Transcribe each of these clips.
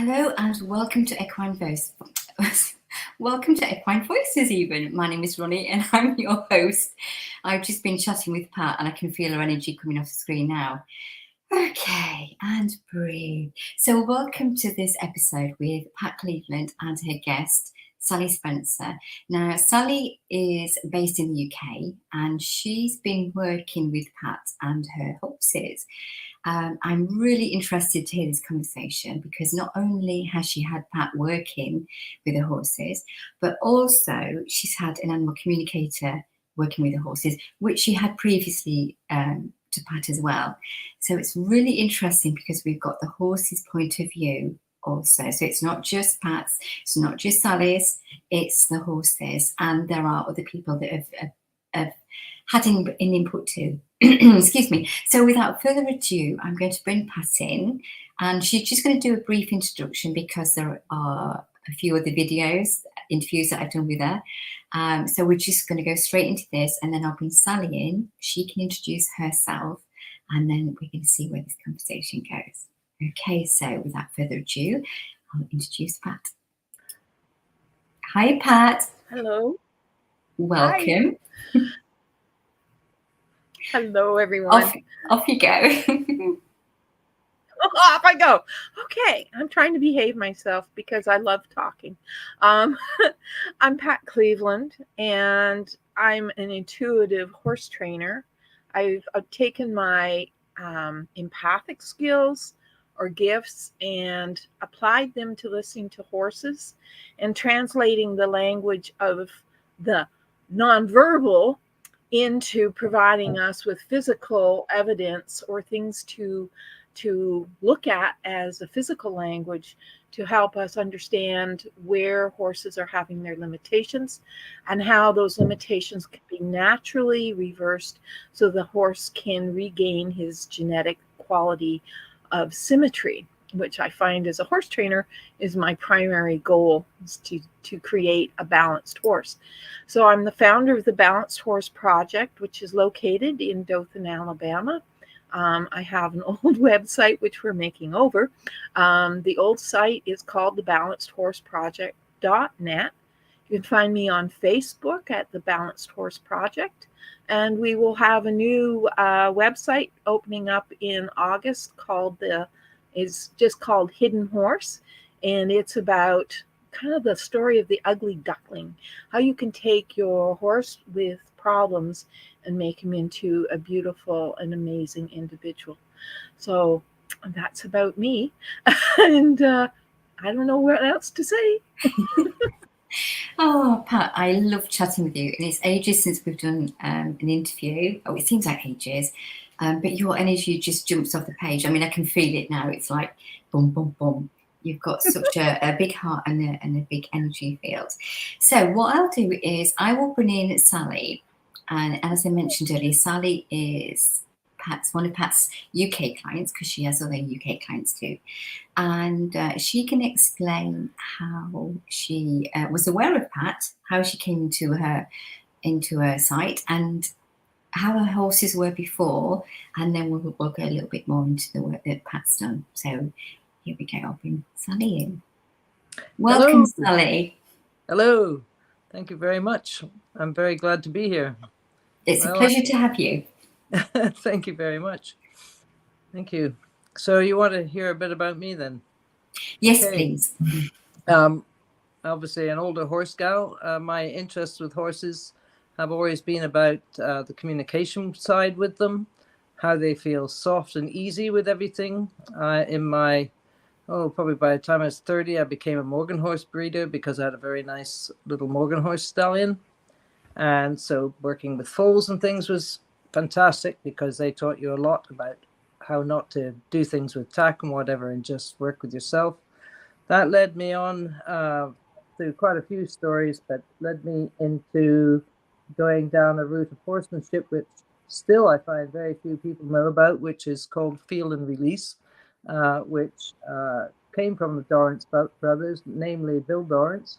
Hello and welcome to Equine Voice. Welcome to Equine Voices even. My name is Ronnie and I'm your host. I've just been chatting with Pat and I can feel her energy coming off the screen now. Okay, and breathe. So welcome to this episode with Pat Cleveland and her guest, Sally Spencer. Now, Sally is based in the UK and she's been working with Pat and her horses. I'm really interested to hear this conversation because not only has she had Pat working with the horses, but also she's had an animal communicator working with the horses, which she had previously to Pat as well. So it's really interesting because we've got the horse's point of view also. So it's not just Pat's, it's not just Sally's, it's the horses. And there are other people that have had an input too. Excuse me. So without further ado, I'm going to bring Pat in and she's just going to do a brief introduction because there are a few other interviews that I've done with her. So we're just going to go straight into this and then I'll bring Sally in. She can introduce herself and then we're going to see where this conversation goes. Okay, so without further ado, I'll introduce Pat. Hi, Pat. Hello. Welcome. Hi. Hello, everyone. Off you go. Off I go. Okay, I'm trying to behave myself because I love talking. I'm Pat Cleveland, and I'm an intuitive horse trainer. I've taken my empathic skills or gifts and applied them to listening to horses and translating the language of the nonverbal into providing us with physical evidence or things to look at as a physical language to help us understand where horses are having their limitations and how those limitations can be naturally reversed so the horse can regain his genetic quality of symmetry, which I find as a horse trainer is my primary goal, is to create a balanced horse. So I'm the founder of the Balanced Horse Project, which is located in Dothan, Alabama. I have an old website, which we're making over. The old site is called thebalancedhorseproject.net. You can find me on Facebook at the Balanced Horse Project. And we will have a new website opening up in August is just called Hidden Horse. And it's about kind of the story of the ugly duckling, how you can take your horse with problems and make him into a beautiful and amazing individual. So that's about me. And I don't know what else to say. Oh, Pat, I love chatting with you. And it's ages since we've done an interview. Oh, it seems like ages. But your energy just jumps off the page. I mean, I can feel it now. It's like boom, boom, boom. You've got such a big heart and a big energy field. So what I'll do is I will bring in Sally. And as I mentioned earlier, Sally is one of Pat's UK clients because she has other UK clients too. And she can explain how she was aware of Pat, how she came into her site, and how her horses were before. And then we'll go a little bit more into the work that Pat's done. So here we go. I'll bring Sally in. Welcome, Hello. Sally. Hello. Thank you very much. I'm very glad to be here. It's a pleasure to have you. Thank you very much. Thank you. So you want to hear a bit about me then? Yes, please. Obviously an older horse gal. My interests with horses have always been about the communication side with them, how they feel soft and easy with everything. Probably by the time I was 30, I became a Morgan horse breeder because I had a very nice little Morgan horse stallion. And so working with foals and things was fantastic because they taught you a lot about how not to do things with tack and whatever and just work with yourself. That led me on through quite a few stories, but led me into going down a route of horsemanship, which still I find very few people know about, which is called feel and release, which came from the Dorrance brothers, namely Bill Dorrance.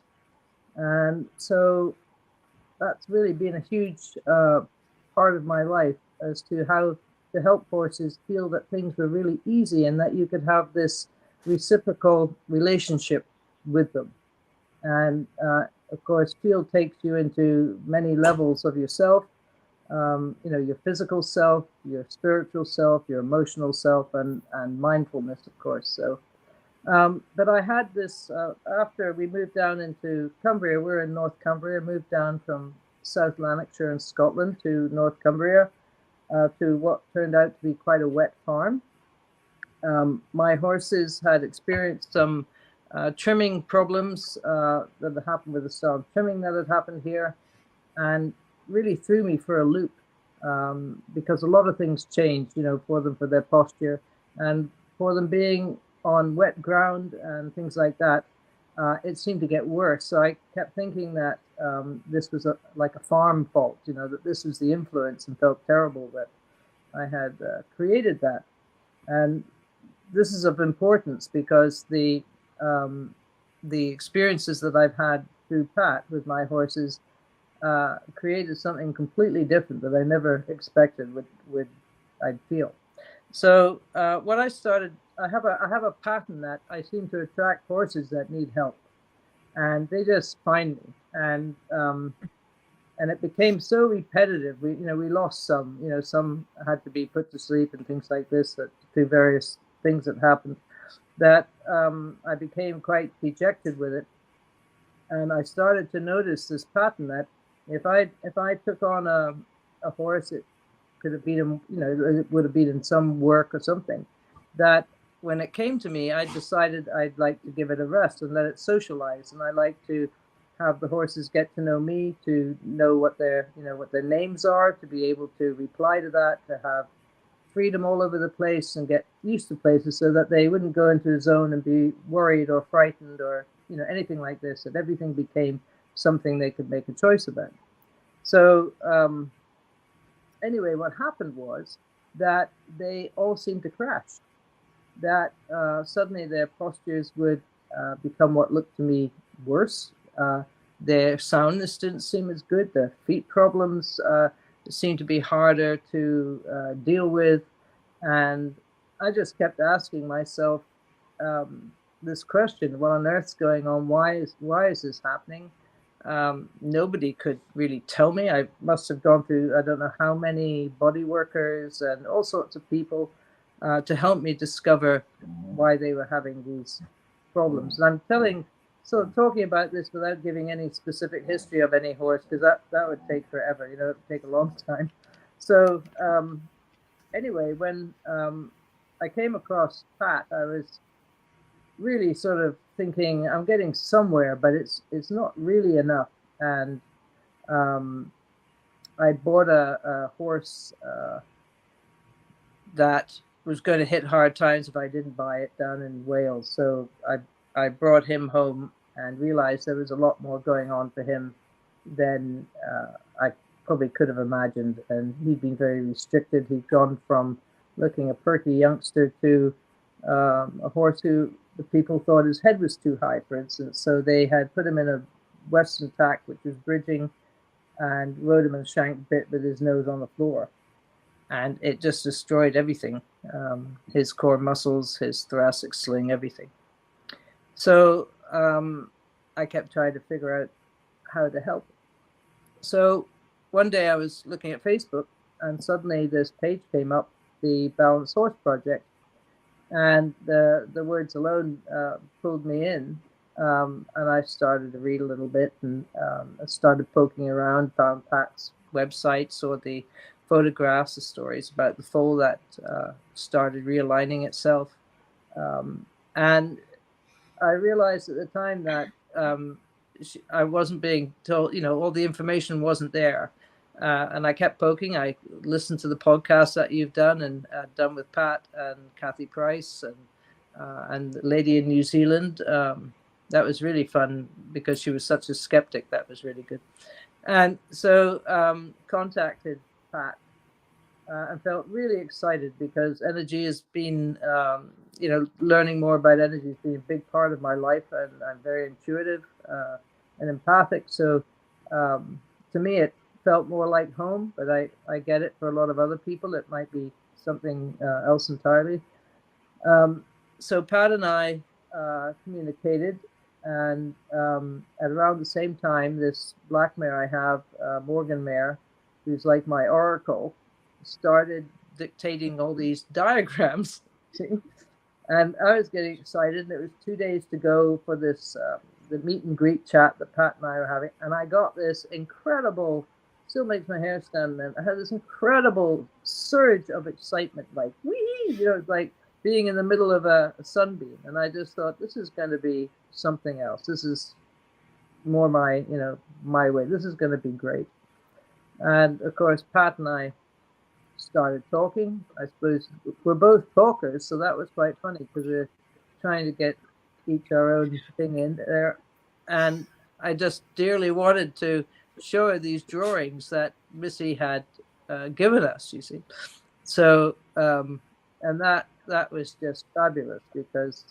And so that's really been a huge part of my life as to how to help horses feel that things were really easy and that you could have this reciprocal relationship with them. And of course, field takes you into many levels of yourself. Your physical self, your spiritual self, your emotional self, and mindfulness, of course. So, but I had this after we moved down into Cumbria. We're in North Cumbria. Moved down from South Lanarkshire in Scotland to North Cumbria to what turned out to be quite a wet farm. My horses had experienced some trimming problems that had happened with the style of trimming that had happened here, and really threw me for a loop because a lot of things changed, for them, for their posture, and for them being on wet ground and things like that. It seemed to get worse. So I kept thinking that this was like a farm fault, that this was the influence, and felt terrible that I had created that. And this is of importance because the experiences that I've had through Pat with my horses created something completely different that I never expected would I'd feel. So what I started, I have a pattern that I seem to attract horses that need help, and they just find me, and it became so repetitive. We lost some, some had to be put to sleep and things like this, that through various things that happened, that I became quite dejected with it, and I started to notice this pattern that if I took on a horse, it could have been, it would have been in some work or something, that when it came to me, I decided I'd like to give it a rest and let it socialize, and I like to have the horses get to know me, to know what their names are, to be able to reply to that, to have freedom all over the place and get used to places, so that they wouldn't go into a zone and be worried or frightened or anything like this, that everything became something they could make a choice about. So anyway, what happened was that they all seemed to crash, that suddenly their postures would become what looked to me worse. Their soundness didn't seem as good. Their feet problems seemed to be harder to deal with. And I just kept asking myself this question: what on earth's going on? Why is this happening? Nobody could really tell me. I must have gone through, I don't know how many body workers and all sorts of people to help me discover why they were having these problems. And I'm talking about this without giving any specific history of any horse, because that would take forever. It would take a long time. So anyway, when I came across Pat, I was really sort of thinking, I'm getting somewhere, but it's not really enough. And I bought a horse that was going to hit hard times if I didn't buy it, down in Wales. So I brought him home and realized there was a lot more going on for him than I probably could have imagined. And he'd been very restricted. He'd gone from looking a perky youngster to a horse who the people thought his head was too high, for instance. So they had put him in a Western tack, which was bridging, and rode him in a shank bit with his nose on the floor. And it just destroyed everything, his core muscles, his thoracic sling, everything. So I kept trying to figure out how to help. So one day I was looking at Facebook, and suddenly this page came up, the Balanced Horse Project. And the words alone pulled me in, and I started to read a little bit, and I started poking around, found Pat's website, saw the photographs, the stories about the foal that started realigning itself. And I realized at the time that I wasn't being told, all the information wasn't there. And I kept poking. I listened to the podcast that you've done and done with Pat and Kathy Price and the lady in New Zealand. That was really fun because she was such a skeptic. That was really good. And so contacted Pat and felt really excited because energy has been, learning more about energy has been a big part of my life, and I'm very intuitive and empathic. So to me, it felt more like home, but I get it for a lot of other people. It might be something else entirely. so Pat and I communicated, and at around the same time, this black mare I have, Morgan mare, who's like my oracle, started dictating all these diagrams. See? And I was getting excited, and it was 2 days to go for this the meet and greet chat that Pat and I were having, and I got this incredible, still makes my hair stand on. I had this incredible surge of excitement, like wee, it's like being in the middle of a sunbeam, and I just thought, this is going to be something else. This is more my my way. This is going to be great. And of course, Pat and I started talking. I suppose we're both talkers, so that was quite funny because we're trying to get each our own thing in there. And I just dearly wanted to show her these drawings that Missy had given us, you see. So, and that was just fabulous because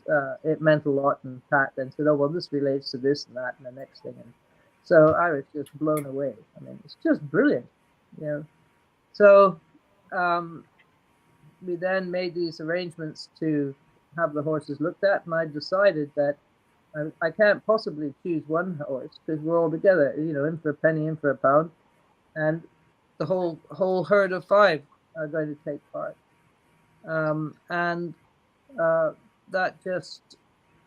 it meant a lot. And Pat then said, oh, well, this relates to this and that and the next thing. And so I was just blown away. I mean, it's just brilliant, So we then made these arrangements to have the horses looked at, and I decided that I can't possibly choose one horse because we're all together, in for a penny, in for a pound, and the whole herd of 5 are going to take part, and that just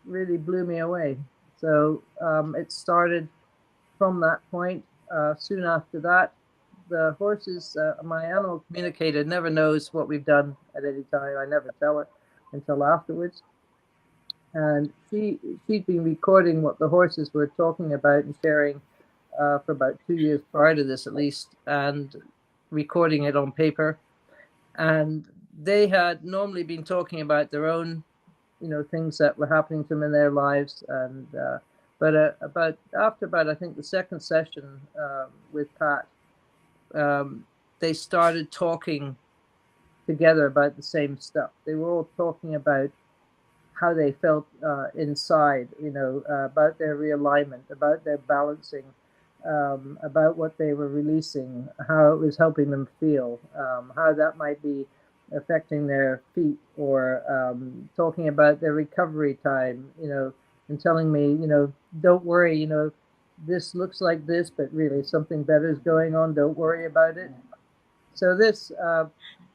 really blew me away. So it started from that point. Soon after that, the horses, my animal communicator never knows what we've done at any time. I never tell her until afterwards. And she'd been recording what the horses were talking about and sharing for about 2 years prior to this, at least, and recording it on paper. And they had normally been talking about their own, things that were happening to them in their lives. And but after about I think the second session with Pat, they started talking together about the same stuff. They were all talking about how they felt inside, about their realignment, about their balancing, about what they were releasing, how it was helping them feel, how that might be affecting their feet, or talking about their recovery time, and telling me, don't worry, this looks like this, but really something better is going on. Don't worry about it. So this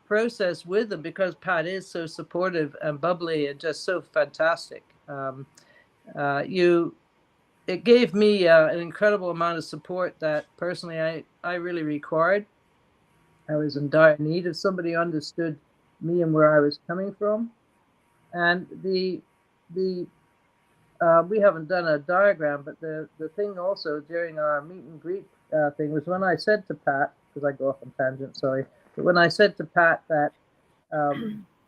process with them, because Pat is so supportive and bubbly and just so fantastic, it gave me an incredible amount of support that personally I really required. I was in dire need of somebody who understood me and where I was coming from. And we haven't done a diagram, but the thing also during our meet and greet thing was when I said to Pat, because I go off on tangent, sorry, but when I said to Pat that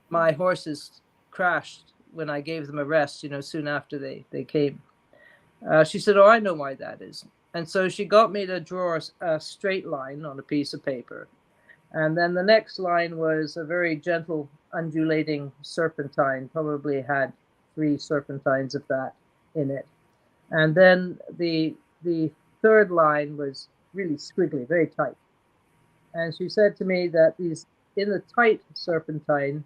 my horses crashed when I gave them a rest, soon after they came, she said, oh, I know why that is. And so she got me to draw a straight line on a piece of paper. And then the next line was a very gentle undulating serpentine, probably had 3 serpentines of that in it. And then the third line was really squiggly, very tight. And she said to me that in the tight serpentine,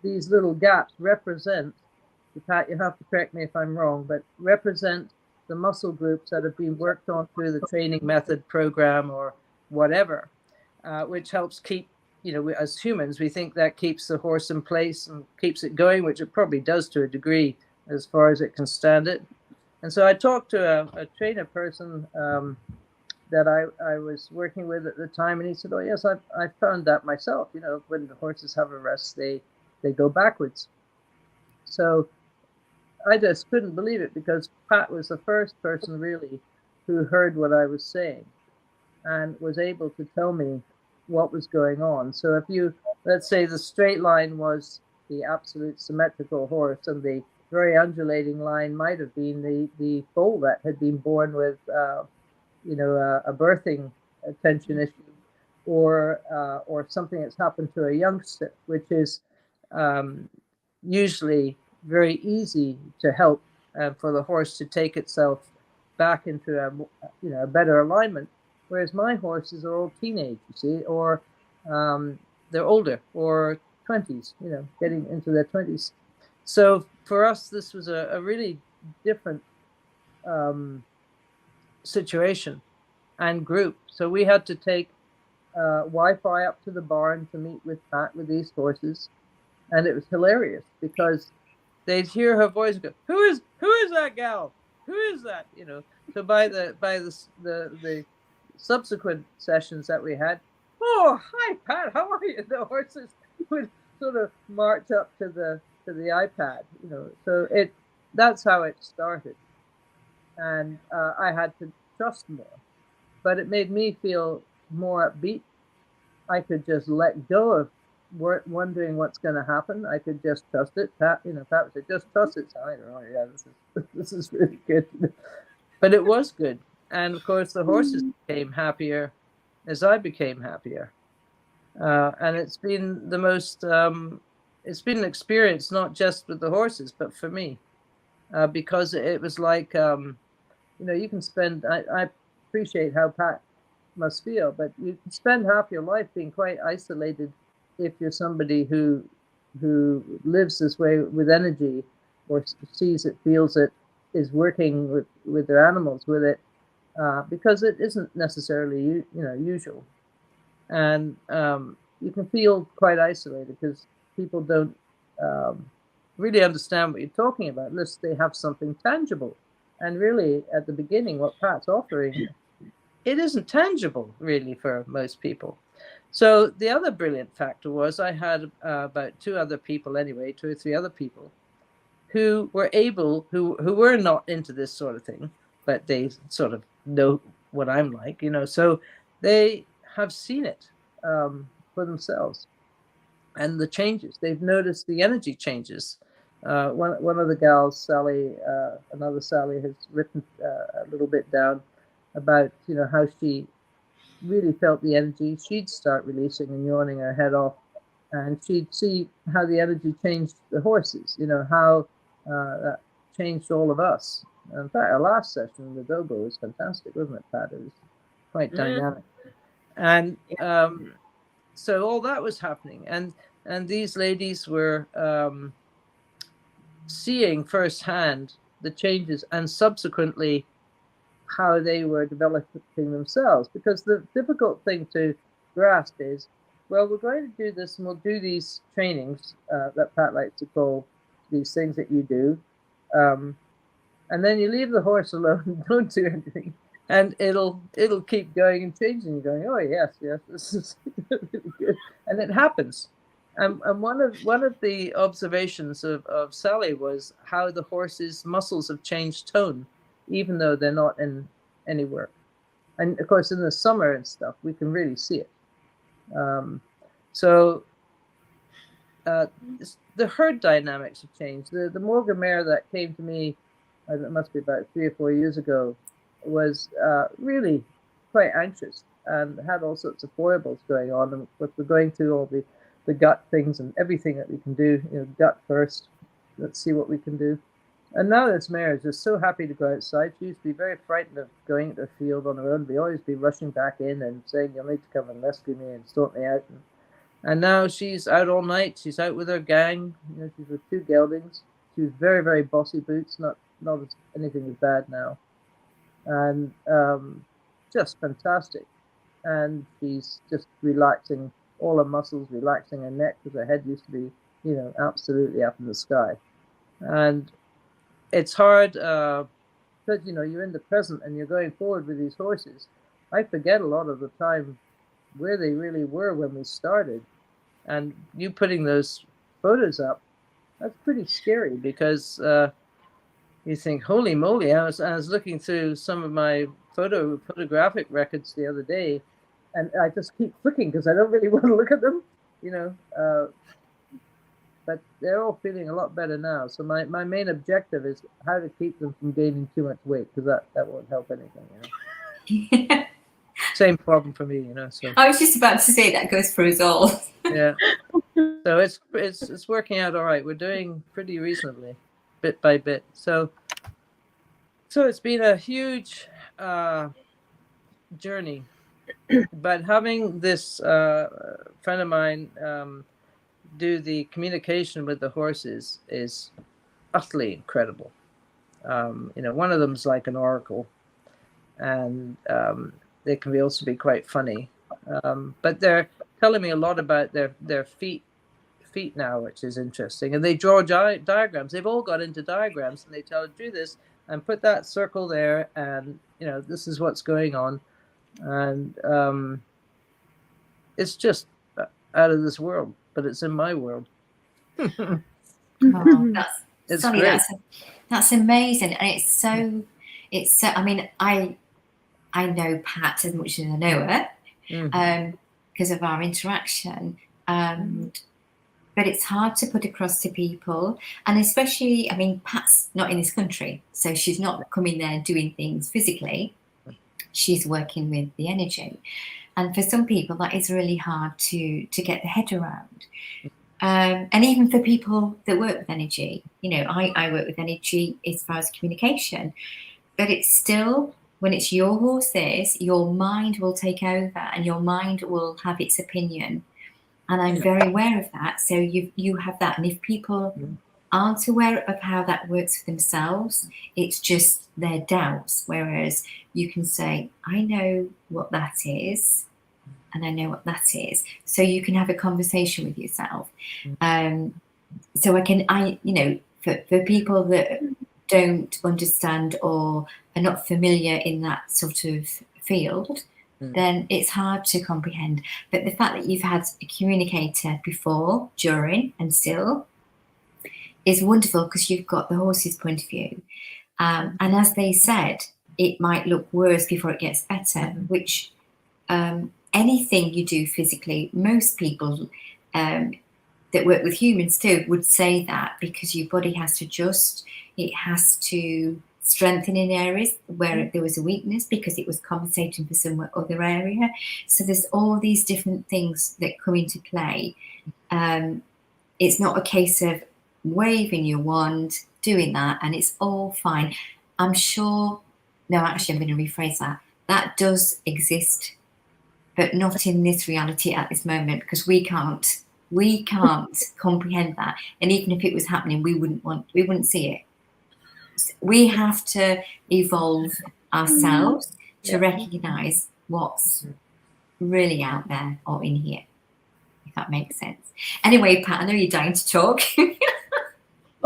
these little gaps represent, Pat, you have to correct me if I'm wrong, but represent the muscle groups that have been worked on through the training method program or whatever, which helps keep, as humans, we think that keeps the horse in place and keeps it going, which it probably does to a degree as far as it can stand it. And so I talked to a trainer person that I was working with at the time, and he said, oh, yes, I found that myself. When the horses have a rest, they go backwards. So I just couldn't believe it, because Pat was the first person really who heard what I was saying and was able to tell me what was going on. So if let's say the straight line was the absolute symmetrical horse, and the very undulating line might have been the foal that had been born with, a birthing tension issue, or something that's happened to a youngster, which is usually very easy to help for the horse to take itself back into a better alignment. Whereas my horses are all teenage, you see, or they're older, or 20s, getting into their 20s. So for us, this was a really different situation and group. So we had to take Wi-Fi up to the barn to meet with Pat with these horses, and it was hilarious because they'd hear her voice go, who is that gal? Who is that? You know. So by the subsequent sessions that we had, oh, hi Pat, how are you? The horses would sort of march up to the iPad, you know. So that's how it started, and I had to trust more, but it made me feel more upbeat. I could just let go of wondering what's going to happen. I could just trust it. Pat would say, just trust it. So I don't know. Yeah, this is really good. But it was good. And of course, the horses became happier as I became happier. And it's been the most, it's been an experience, not just with the horses, but for me, because it was like, you can spend, I appreciate how Pat must feel, but you can spend half your life being quite isolated if you're somebody who lives this way with energy, or sees it, feels it, is working with their animals with it, because it isn't necessarily usual, and you can feel quite isolated because people don't really understand what you're talking about unless they have something tangible. And really, at the beginning, what Pat's offering, it isn't tangible really for most people. So the other brilliant factor was I had about two or three other people who were who were not into this sort of thing, but they sort of know what I'm like, so they have seen it for themselves, and the changes. They've noticed the energy changes. One of the gals, Sally, another Sally, has written a little bit down about how she really felt the energy. She'd start releasing and yawning her head off, and she'd see how the energy changed the horses. How that changed all of us. In fact, our last session, the Dogo, was fantastic, wasn't it, Pat? It was quite dynamic, and so all that was happening, and these ladies were seeing firsthand the changes, and subsequently how they were developing themselves. Because the difficult thing to grasp is, well, we're going to do this, and we'll do these trainings that Pat likes to call these things that you do, and then you leave the horse alone and don't do anything, and it'll keep going and changing. You're going, oh yes, this is really good, and it happens. And one of the observations of Sally was how the horse's muscles have changed tone, even though they're not in any work. And of course, in the summer and stuff, we can really see it. So the herd dynamics have changed. The Morgan mare that came to me, it must be about 3 or 4 years ago, was really quite anxious and had all sorts of foibles going on. And we're going through all the gut things and everything that we can do. Gut first. Let's see what we can do. And now this mare is just so happy to go outside. She used to be very frightened of going into the field on her own. We'd always be rushing back in and saying, you'll need to come and rescue me and sort me out. And now she's out all night. She's out with her gang. She's with 2 geldings. She's very, very bossy boots. Not anything as bad now. And just fantastic. And she's just relaxing all her muscles, relaxing her neck, because her head used to be, absolutely up in the sky. And it's hard because you're in the present and you're going forward with these horses. I forget a lot of the time where they really were when we started, and you putting those photos up, that's pretty scary, because you think, holy moly. I was looking through some of my photographic records the other day, and I just keep flicking because I don't really want to look at them, but they're all feeling a lot better now. So my main objective is how to keep them from gaining too much weight, because that won't help anything. Yeah. Same problem for me, So I was just about to say that goes for us all. Yeah. So it's working out all right. We're doing pretty reasonably, bit by bit. So it's been a huge journey. But having this friend of mine do the communication with the horses is utterly incredible. One of them's like an oracle, and they can also be quite funny. But they're telling me a lot about their feet now, which is interesting. And they draw diagrams. They've all got into diagrams, and they tell you, do this and put that circle there, and this is what's going on. And it's just out of this world, but it's in my world. Oh, It's sorry, great. that's amazing, and it's so. I mean, I know Pat as much as I know her, because of our interaction. But it's hard to put across to people, and especially, I mean, Pat's not in this country, so she's not coming there doing things physically. She's working with the energy, and for some people, that is really hard to get the head around. And even for people that work with energy, I work with energy as far as communication, but it's still, when it's your horses, your mind will take over, and your mind will have its opinion. And I'm very aware of that. So you have that. And if people aren't aware of how that works for themselves, it's just their doubts. Whereas you can say, I know what that is, and I know what that is. So you can have a conversation with yourself. So for people that don't understand or are not familiar in that sort of field, then it's hard to comprehend. But the fact that you've had a communicator before, during, and still is wonderful, because you've got the horse's point of view. And as they said, it might look worse before it gets better, which anything you do physically, most people that work with humans too would say that, because your body has to adjust. It has to strengthen in areas where there was a weakness, because it was compensating for some other area. So there's all these different things that come into play. It's not a case of waving your wand, doing that, and it's all fine. I'm sure, no, actually, I'm going to rephrase that. That does exist, but not in this reality at this moment, because we can't comprehend that. And even if it was happening, we wouldn't see it. We have to evolve ourselves to recognize what's really out there or in here, if that makes sense. Anyway, Pat, I know you're dying to talk.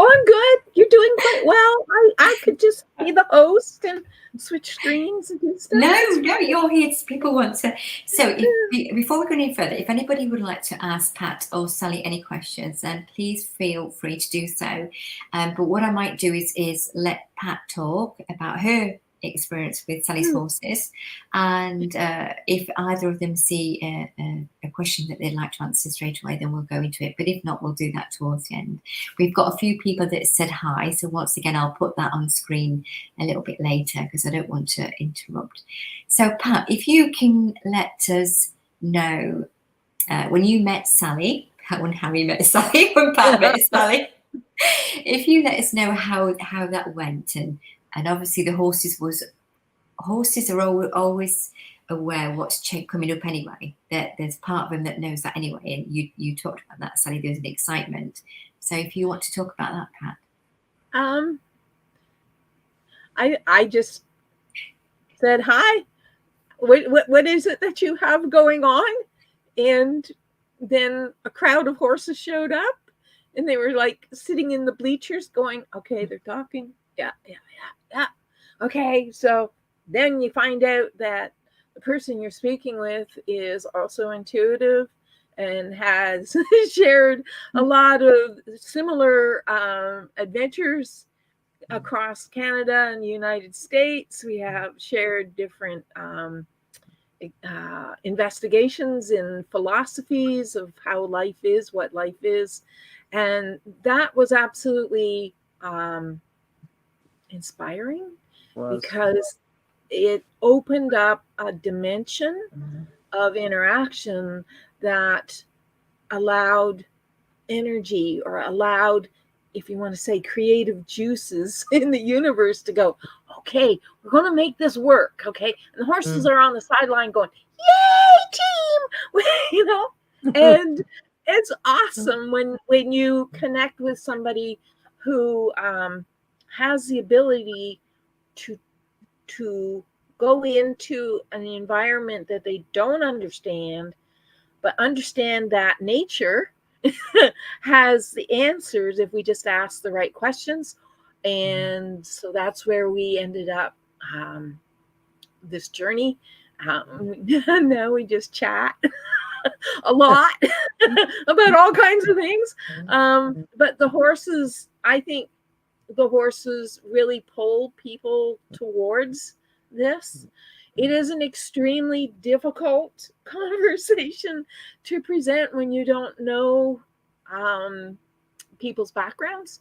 Oh, I'm good. You're doing quite well. I could just be the host and switch screens and do stuff. No, you're here. People want to. So before we go any further, if anybody would like to ask Pat or Sally any questions, then please feel free to do so. But what I might do is let Pat talk about her experience with Sally's horses, and if either of them see a question that they'd like to answer straight away, then we'll go into it. But if not, we'll do that towards the end. We've got a few people that said hi, so once again I'll put that on screen a little bit later, because I don't want to interrupt. So Pat, if you can let us know when you met Sally, when Harry met Sally, when Pat met Sally, if you let us know how that went, and obviously the horses are always aware what's coming up anyway. There's part of them that knows that anyway, and you talked about that, Sally. There's an excitement. So if you want to talk about that, Pat. I just said hi. What is it that you have going on? And then a crowd of horses showed up, and they were like sitting in the bleachers going, okay, they're talking. Yeah. Okay, so then you find out that the person you're speaking with is also intuitive and has shared a lot of similar adventures across Canada and the United States. We have shared different investigations in philosophies of how life is, what life is. And that was absolutely inspiring, because it opened up a dimension of interaction that allowed energy, or allowed, if you want to say, creative juices in the universe to go, okay, we're going to make this work. Okay. And the horses are on the sideline going, yay, team, and it's awesome when you connect with somebody who has the ability to go into an environment that they don't understand, but understand that nature has the answers if we just ask the right questions. And so that's where we ended up this journey. Now we just chat a lot about all kinds of things. But the horses, I think the horses really pull people towards this. It is an extremely difficult conversation to present when you don't know people's backgrounds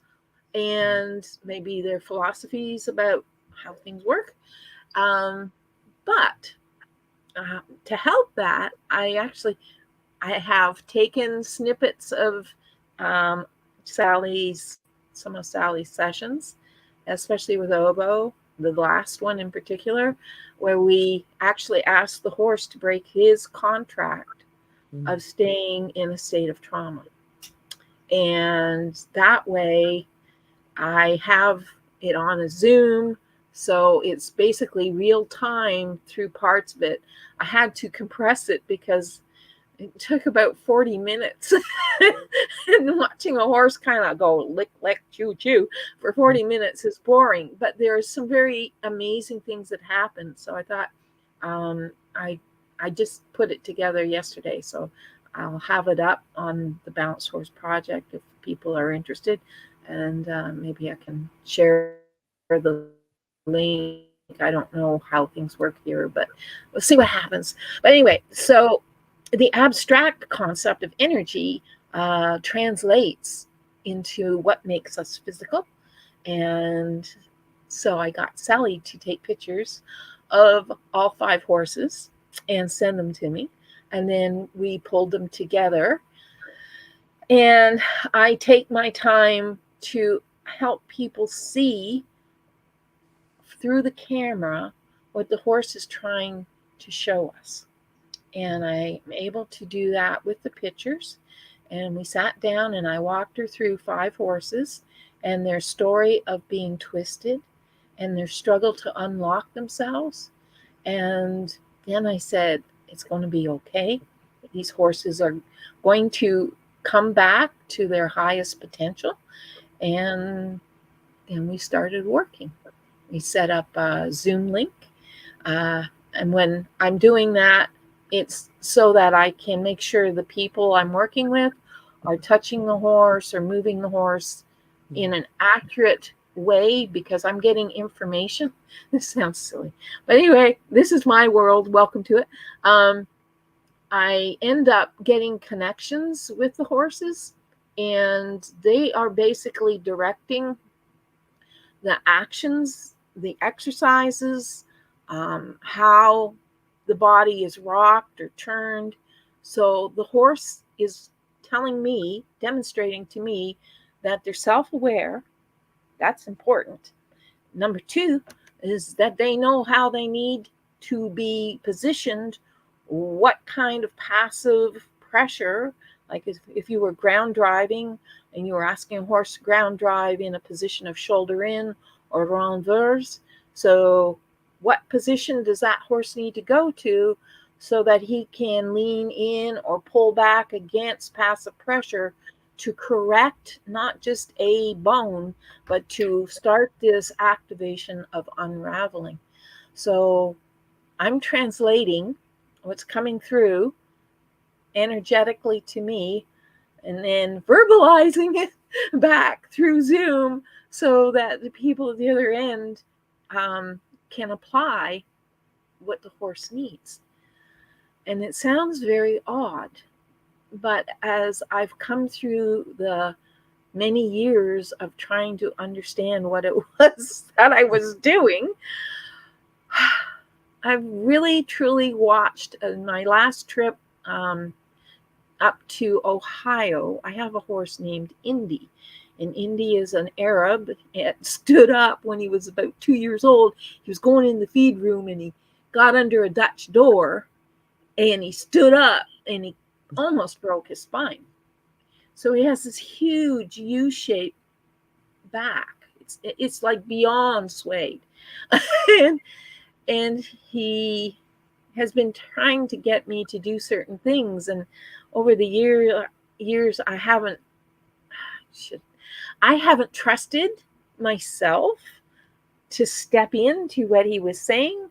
and maybe their philosophies about how things work. But to help that, I have taken snippets of some of Sally's sessions, especially with Obo, the last one in particular, where we actually asked the horse to break his contract of staying in a state of trauma. And that way I have it on a Zoom. So it's basically real time through parts of it. I had to compress it because it took about 40 minutes. And watching a horse kind of go lick, lick, chew, chew for 40 minutes is boring. But there are some very amazing things that happen. So I thought I just put it together yesterday. So I'll have it up on the Bounce Horse Project if people are interested. And maybe I can share the link. I don't know how things work here, but we'll see what happens. But anyway, so the abstract concept of energy translates into what makes us physical. And so I got Sally to take pictures of all 5 horses and send them to me. And then we pulled them together. And I take my time to help people see through the camera what the horse is trying to show us. And I'm able to do that with the pictures. And we sat down and I walked her through 5 horses and their story of being twisted and their struggle to unlock themselves. And then I said, it's going to be okay. These horses are going to come back to their highest potential. And then we started working. We set up a Zoom link. And when I'm doing that, it's so that I can make sure the people I'm working with are touching the horse or moving the horse in an accurate way, because I'm getting information. This sounds silly, but anyway, this is my world. Welcome to it. I end up getting connections with the horses, and they are basically directing the actions, the exercises, how the body is rocked or turned. So the horse is telling me, demonstrating to me that they're self-aware. That's important. Number 2 is that they know how they need to be positioned, what kind of passive pressure, like if you were ground driving and you were asking a horse to ground drive in a position of shoulder in or renvers. So what position does that horse need to go to so that he can lean in or pull back against passive pressure to correct not just a bone, but to start this activation of unraveling. So I'm translating what's coming through energetically to me and then verbalizing it back through Zoom so that the people at the other end can apply what the horse needs. And it sounds very odd, but as I've come through the many years of trying to understand what it was that I was doing, I've really truly watched my last trip up to Ohio. I have a horse named Indy, and Indy is an Arab. It stood up when he was about 2 years old. He was going in the feed room and he got under a Dutch door and he stood up and he almost broke his spine. So he has this huge U-shaped back. It's like beyond suede. and he has been trying to get me to do certain things, and over the years I haven't trusted myself to step into what he was saying,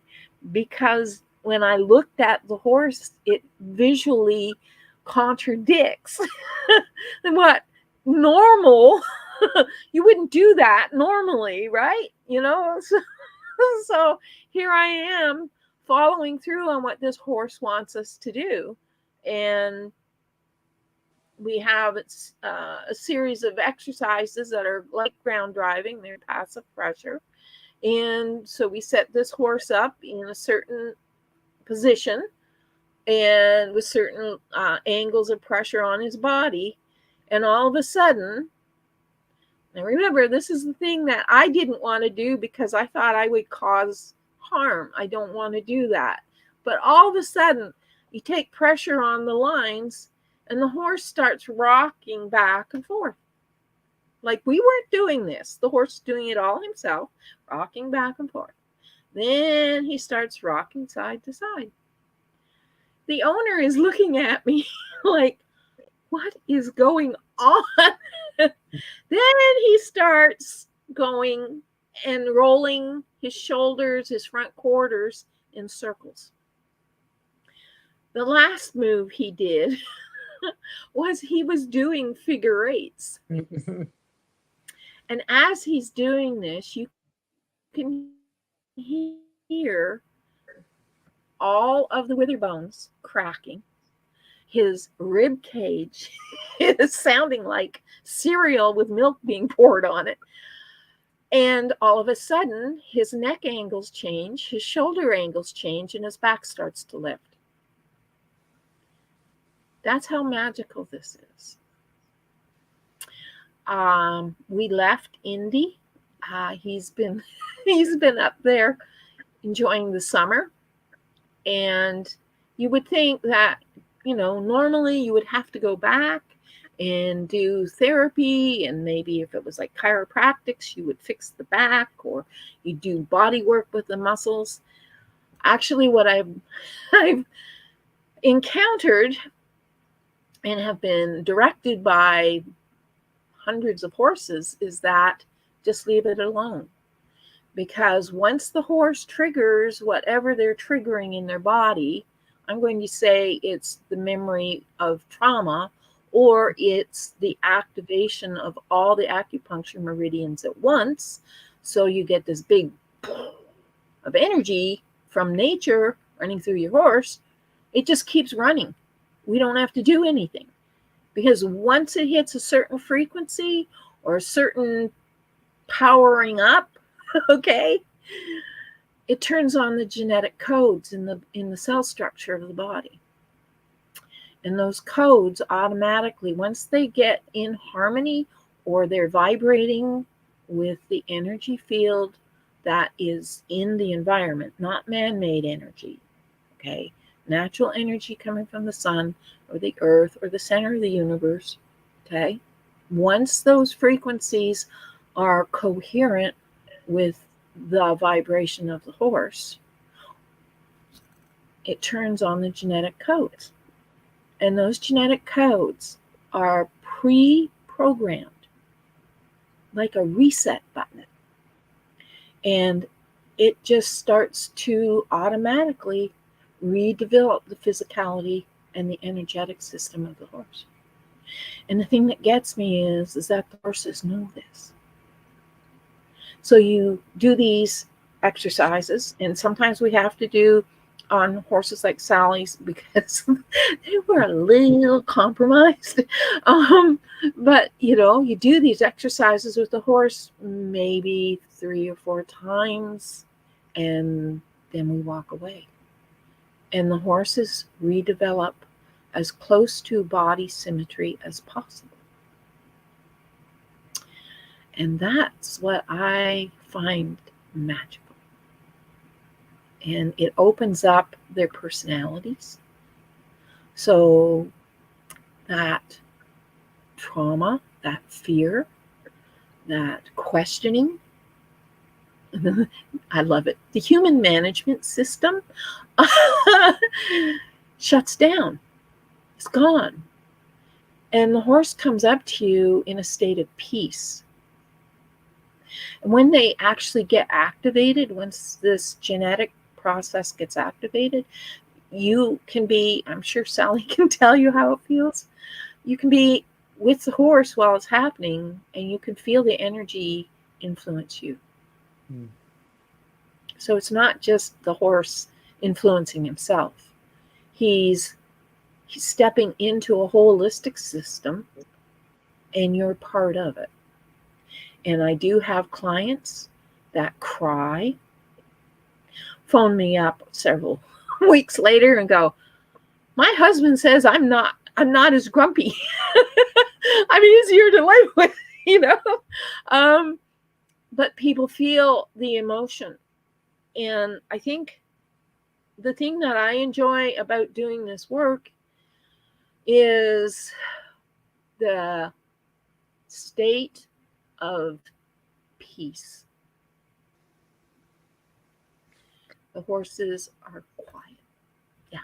because when I looked at the horse, it visually contradicts what normal you wouldn't do that normally, right? So here I am following through on what this horse wants us to do. And we have a series of exercises that are like ground driving, they're passive pressure. And so we set this horse up in a certain position and with certain angles of pressure on his body. And all of a sudden, now remember, this is the thing that I didn't want to do because I thought I would cause harm. I don't want to do that. But all of a sudden, you take pressure on the lines and the horse starts rocking back and forth. Like we weren't doing this. The horse is doing it all himself, rocking back and forth. Then he starts rocking side to side. The owner is looking at me like, what is going on? Then he starts going and rolling his shoulders, his front quarters in circles. The last move he did was he was doing figure eights. And as he's doing this, you can hear all of the wither bones cracking. His rib cage is sounding like cereal with milk being poured on it. And all of a sudden, his neck angles change, his shoulder angles change, and his back starts to lift. That's how magical this is. We left Indy. He's been up there enjoying the summer. And you would think that, normally you would have to go back and do therapy, and maybe if it was like chiropractics, you would fix the back, or you do body work with the muscles. Actually, what I've encountered and have been directed by hundreds of horses is that just leave it alone. Because once the horse triggers whatever they're triggering in their body, I'm going to say it's the memory of trauma, or it's the activation of all the acupuncture meridians at once. So you get this big of energy from nature running through your horse. It just keeps running. We don't have to do anything. Because once it hits a certain frequency or a certain powering up, okay, it turns on the genetic codes in the cell structure of the body. And those codes automatically, once they get in harmony or they're vibrating with the energy field that is in the environment, not man-made energy, okay, natural energy coming from the sun or the earth or the center of the universe, okay, once those frequencies are coherent with the vibration of the horse, it turns on the genetic codes. And those genetic codes are pre-programmed, like a reset button. And it just starts to automatically redevelop the physicality and the energetic system of the horse. And the thing that gets me is that the horses know this. So you do these exercises, and sometimes we have to do on horses like Sally's because they were a little compromised. But you do these exercises with the horse maybe 3 or 4 times, and then we walk away. And the horses redevelop as close to body symmetry as possible. And that's what I find magical. And it opens up their personalities so that trauma, that fear, that questioning. I love it. The human management system shuts down. It's gone. And the horse comes up to you in a state of peace. And when they actually get activated, once this genetic process gets activated, you can be, I'm sure Sally can tell you how it feels. You can be with the horse while it's happening, and you can feel the energy influence you. So it's not just the horse influencing himself. He's stepping into a holistic system, and you're part of it. And I do have clients that cry, phone me up several weeks later and go, my husband says I'm not as grumpy. I'm easier to live with, you know. But people feel the emotion. And I think the thing that I enjoy about doing this work is the state of peace. The horses are quiet. Yeah.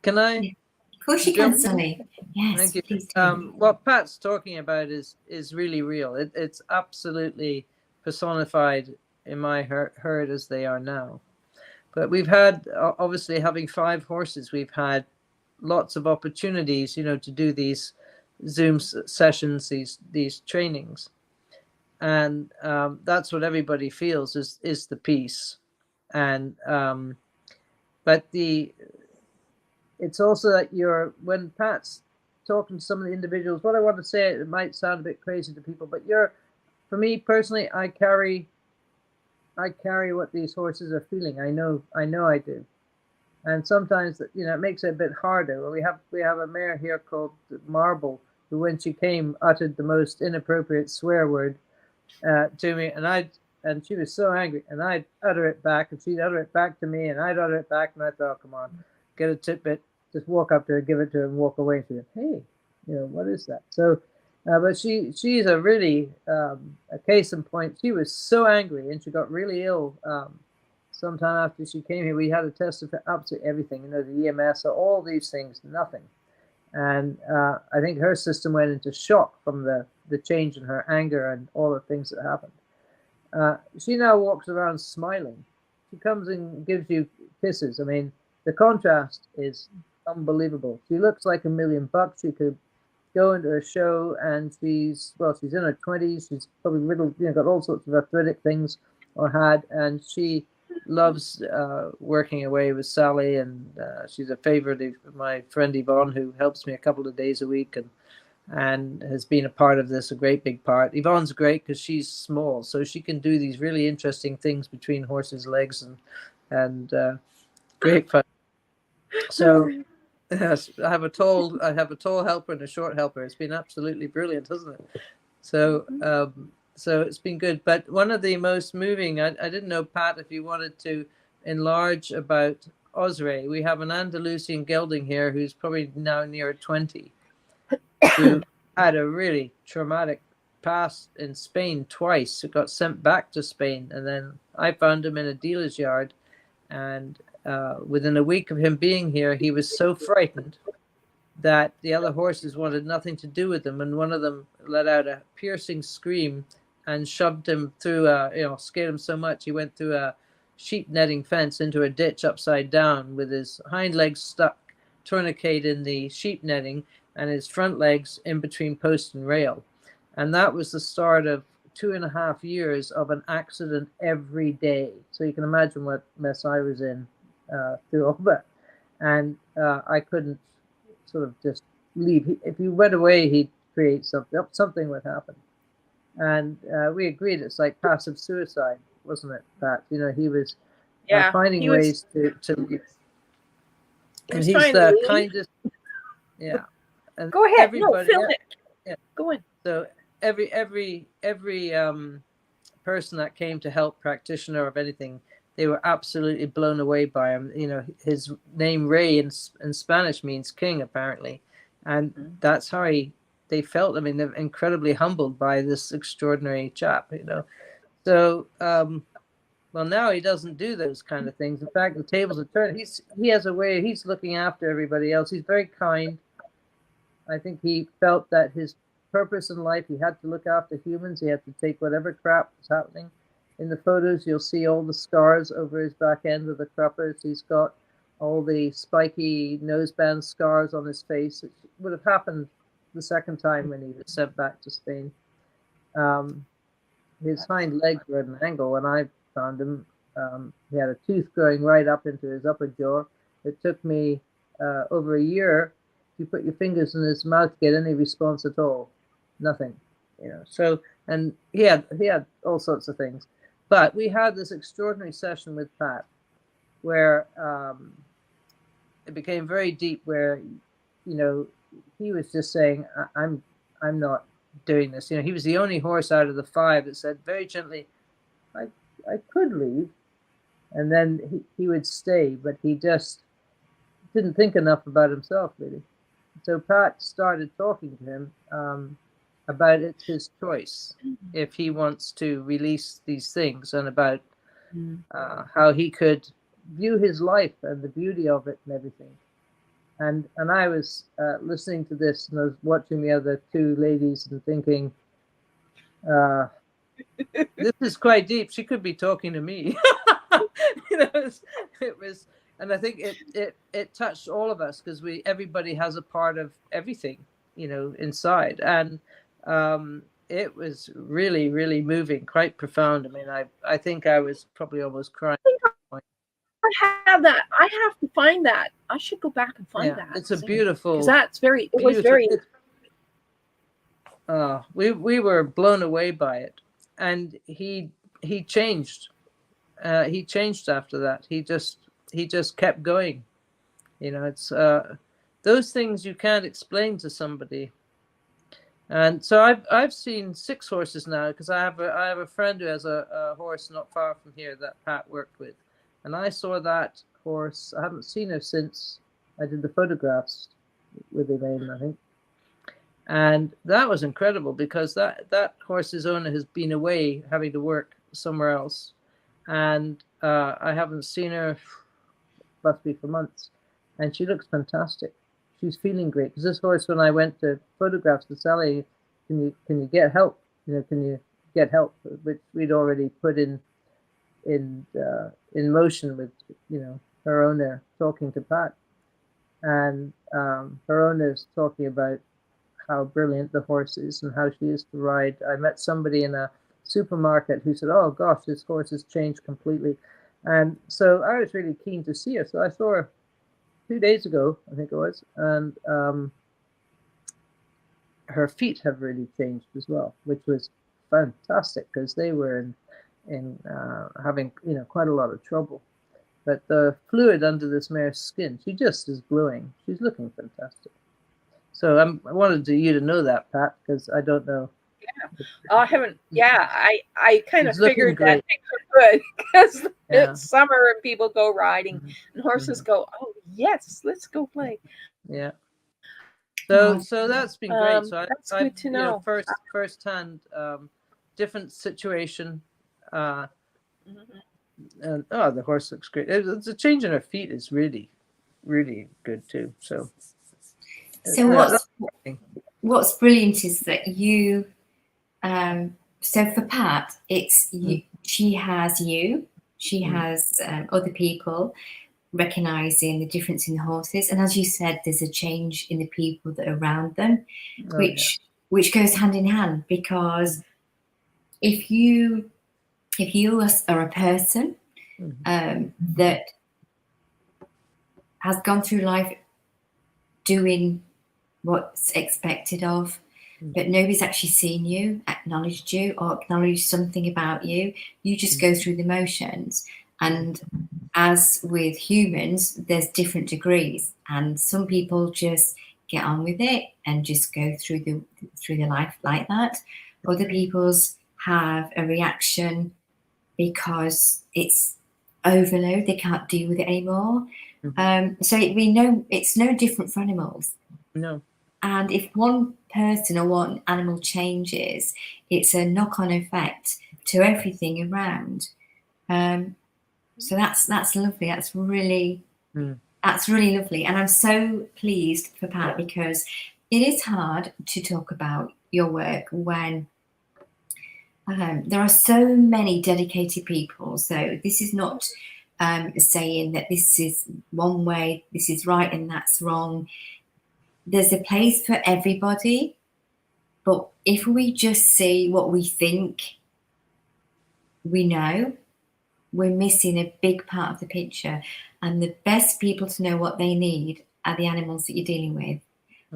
Can I? Of course you can, Sally. Yes, Thank you. please do. What Pat's talking about is really real. It's absolutely personified in my herd as they are now. But we've had, obviously, having 5 horses, we've had lots of opportunities, you know, to do these Zoom sessions, these trainings, and that's what everybody feels is the peace, and but it's also that when Pat's talking to some of the individuals, what I want to say, it might sound a bit crazy to people, but for me personally, I carry what these horses are feeling. I know I do. And sometimes, you know, it makes it a bit harder. We have a mare here called Marble, who, when she came, uttered the most inappropriate swear word to me, and she was so angry, and I'd utter it back, and she'd utter it back to me, and I'd utter it back, and I thought, oh, come on, get a tidbit, just walk up to her, give it to her, and walk away. And she said, hey, you know, what is that? So, but she's a really a case in point. She was so angry, and she got really ill. Sometime after she came here, we had to test her for absolutely everything, you know, the EMS, all these things, nothing. And I think her system went into shock from the change in her anger and all the things that happened. She now walks around smiling. She comes and gives you kisses. I mean, the contrast is unbelievable. She looks like $1,000,000. She could go into a show, and she's in her 20s. She's probably riddled, you know, got all sorts of arthritic things or had, and she loves working away with Sally, and she's a favorite of my friend Yvonne, who helps me a couple of days a week and has been a part of this, a great big part. Yvonne's great because she's small, so she can do these really interesting things between horses' legs, and great fun. So yes, I have a tall helper and a short helper. It's been absolutely brilliant, hasn't it? So so it's been good. But one of the most moving, I didn't know, Pat, if you wanted to enlarge about Osrey. We have an Andalusian gelding here who's probably now near 20, who had a really traumatic past in Spain twice. Who got sent back to Spain, and then I found him in a dealer's yard, and within a week of him being here, he was so frightened that the other horses wanted nothing to do with him, and one of them let out a piercing scream and shoved him through scared him so much he went through a sheep netting fence into a ditch upside down with his hind legs stuck tourniquet in the sheep netting and his front legs in between post and rail. And that was the start of 2.5 years of an accident every day. So you can imagine what mess I was in through all that. And I couldn't sort of just leave. If he went away, he'd create something would happen. And we agreed it's like passive suicide, wasn't it, Pat? You know, he was finding ways to leave. And he's the kindest. Yeah. And go ahead. No, film it. Yeah. Go in. So every person that came to help, practitioner of anything, they were absolutely blown away by him. You know, his name Rey in Spanish means king, apparently, and that's how he they felt, I mean, they're incredibly humbled by this extraordinary chap, you know. So, well, now he doesn't do those kind of things. In fact, the tables are turned. He has a way. He's looking after everybody else. He's very kind. I think he felt that his purpose in life, he had to look after humans. He had to take whatever crap was happening. In the photos, you'll see all the scars over his back end of the cruppers. He's got all the spiky noseband scars on his face, which would have happened the second time when he was sent back to Spain. His hind legs were at an angle when I found him. He had a tooth growing right up into his upper jaw. It took me over a year to put your fingers in his mouth to get any response at all. Nothing, you know. So, and he had all sorts of things. But we had this extraordinary session with Pat where it became very deep, where, you know, he was just saying, I'm not doing this. You know, he was the only horse out of the 5 that said very gently, I could leave. And then he would stay, but he just didn't think enough about himself, really. So Pat started talking to him about it's his choice if he wants to release these things, and about how he could view his life and the beauty of it and everything. And I was listening to this, and I was watching the other 2 ladies and thinking, this is quite deep. She could be talking to me. You know, it was, and I think it touched all of us, because everybody has a part of everything, you know, inside. And it was really, really moving, quite profound. I mean, I think I was probably almost crying. I have that. I have to find that. I should go back and find that. It's a beautiful. Because that's very. It was very. We were blown away by it, and he changed. He changed after that. He just kept going. You know, it's those things you can't explain to somebody. And so I've seen 6 horses now, because I have a friend who has a horse not far from here that Pat worked with. And I saw that horse. I haven't seen her since I did the photographs with Elaine, I think. And that was incredible, because that horse's owner has been away having to work somewhere else. And I haven't seen her, must be for months. And she looks fantastic. She's feeling great. Because this horse, when I went to photographs to Sally, can you get help? You know, can you get help? Which we'd already put in motion with, you know, her owner talking to Pat, and her owner's talking about how brilliant the horse is and how she is to ride. I met somebody in a supermarket who said, oh gosh, this horse has changed completely. And so I was really keen to see her. So I saw her 2 days ago, I think it was, and her feet have really changed as well, which was fantastic, because they were in having, you know, quite a lot of trouble. But the fluid under this mare's skin, she just is glowing. She's looking fantastic. So I wanted you to know that, Pat, because I don't know. Yeah. I haven't. Yeah, I kind of figured that things are good, because it's summer and people go riding, and horses go, oh yes, let's go play. Yeah. So that's been great. So that's good to know. Firsthand, different situation. And the horse looks great. The change in her feet is really, really good too. So what's brilliant is that you. So for Pat, it's you. She has you. She has other people recognizing the difference in the horses, and as you said, there's a change in the people that are around them, which goes hand in hand, because if you are a person that has gone through life doing what's expected of, but nobody's actually seen you, acknowledged you, or acknowledged something about you, you just go through the motions. And as with humans, there's different degrees, and some people just get on with it and just go through the life like that. Other people's have a reaction because it's overload, they can't deal with it anymore. So we know it's no different for animals. No. And if one person or one animal changes, it's a knock-on effect to everything around. So that's lovely. That's really lovely. And I'm so pleased for Pat, because it is hard to talk about your work when there are so many dedicated people. So this is not saying that this is one way, this is right and that's wrong. There's a place for everybody. But if we just see what we think we know, we're missing a big part of the picture. And the best people to know what they need are the animals that you're dealing with.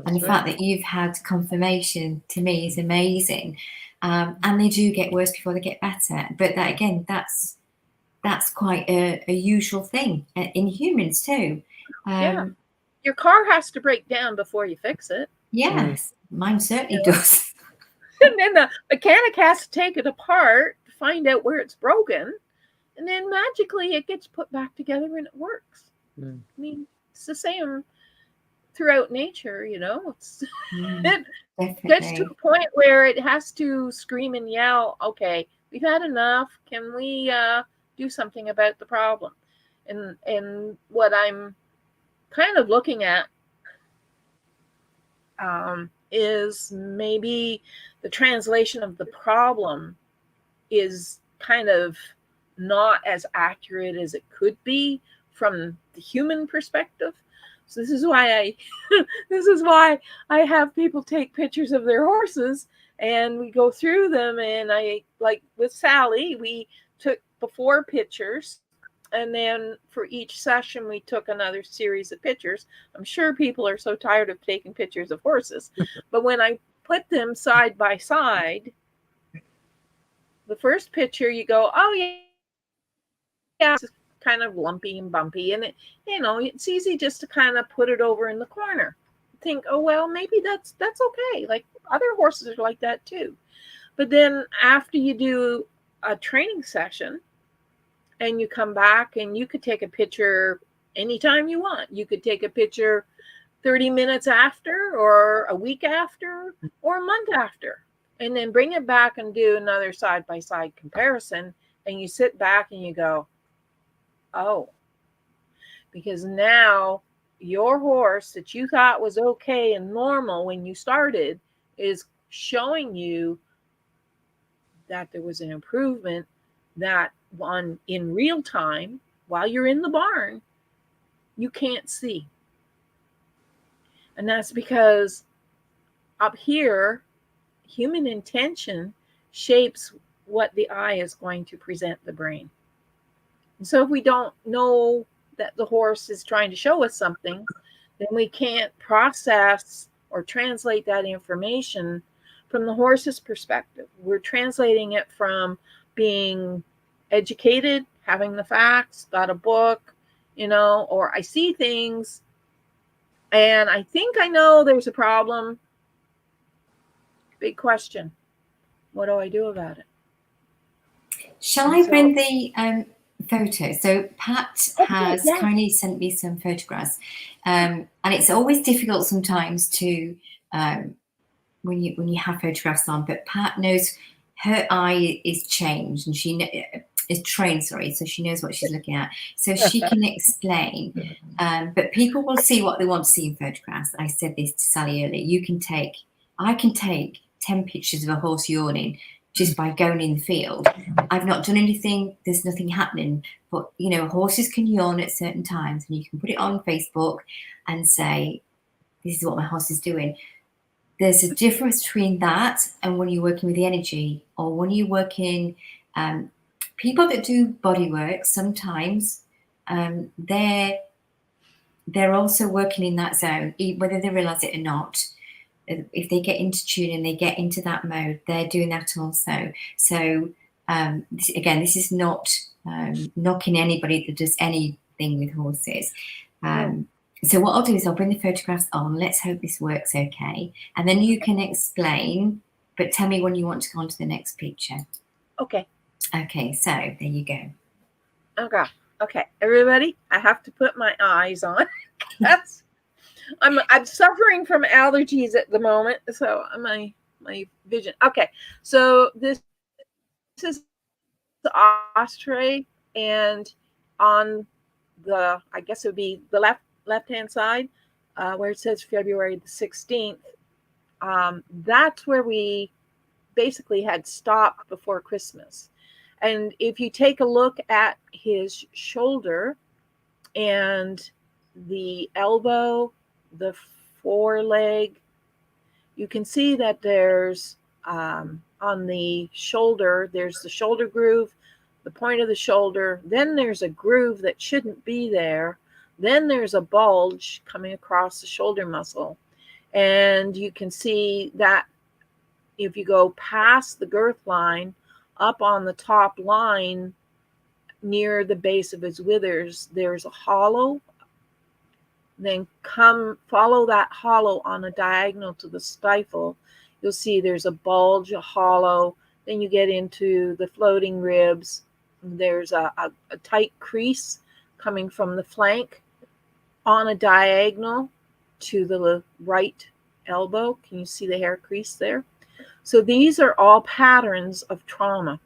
And the fact that you've had confirmation, to me, is amazing. And they do get worse before they get better. But that, again, that's quite a usual thing in humans too. Yeah. Your car has to break down before you fix it. Yes, mine certainly does. And then the mechanic has to take it apart to find out where it's broken. And then magically it gets put back together and it works. I mean, it's the same throughout nature, you know. It's it gets to a point where it has to scream and yell, okay, we've had enough. Can we do something about the problem? And what I'm kind of looking at is maybe the translation of the problem is kind of not as accurate as it could be from the human perspective. So this is why I have people take pictures of their horses and we go through them, and I, like with Sally, we took before pictures, and then for each session we took another series of pictures. I'm sure people are so tired of taking pictures of horses, but when I put them side by side, the first picture you go, oh yeah, it's kind of lumpy and bumpy, and it, you know, it's easy just to kind of put it over in the corner. Think, oh well, maybe that's okay. Like other horses are like that too. But then after you do a training session and you come back, and you could take a picture anytime you want. You could take a picture 30 minutes after, or a week after, or a month after, and then bring it back and do another side-by-side comparison. And you sit back and you go, oh, because now your horse that you thought was okay and normal when you started is showing you that there was an improvement that one in real time, while you're in the barn, you can't see. And that's because up here, human intention shapes what the eye is going to present the brain. And so if we don't know that the horse is trying to show us something, then we can't process or translate that information from the horse's perspective. We're translating it from being educated, having the facts, got a book, you know, or I see things and I think I know there's a problem. Big question. What do I do about it? Shall I bring the photos? So Pat has kindly sent me some photographs, and it's always difficult sometimes to when you have photographs on. But Pat knows her eye is changed, and she is trained. Sorry, so she knows what she's looking at, so she can explain. But people will see what they want to see in photographs. I said this to Sally earlier. I can take 10 pictures of a horse yawning just by going in the field. I've not done anything, there's nothing happening, but you know, horses can yawn at certain times, and you can put it on Facebook and say, this is what my horse is doing. There's a difference between that and when you're working with the energy, or when you're working, people that do body work, sometimes they're also working in that zone, whether they realize it or not. If they get into tune and they get into that mode, they're doing that also. So this is not knocking anybody that does anything with horses. So what I'll do is I'll bring the photographs on. Let's hope this works okay. And then you can explain, but tell me when you want to go on to the next picture. Okay. Okay, so there you go. Okay. Okay, everybody, I have to put my eyes on. I'm suffering from allergies at the moment, so my vision. Okay, so this is the ashtray, and on the, I guess it would be the left hand side, where it says February the 16th. That's where we basically had stopped before Christmas. And if you take a look at his shoulder and the elbow, the foreleg, you can see that there's on the shoulder, there's the shoulder groove, the point of the shoulder, then there's a groove that shouldn't be there, then there's a bulge coming across the shoulder muscle. And you can see that if you go past the girth line, up on the top line near the base of his withers, there's a hollow. Then follow that hollow on a diagonal to the stifle. You'll see there's a bulge, a hollow. Then you get into the floating ribs. There's a tight crease coming from the flank on a diagonal to the right elbow. Can you see the hair crease there? So these are all patterns of trauma.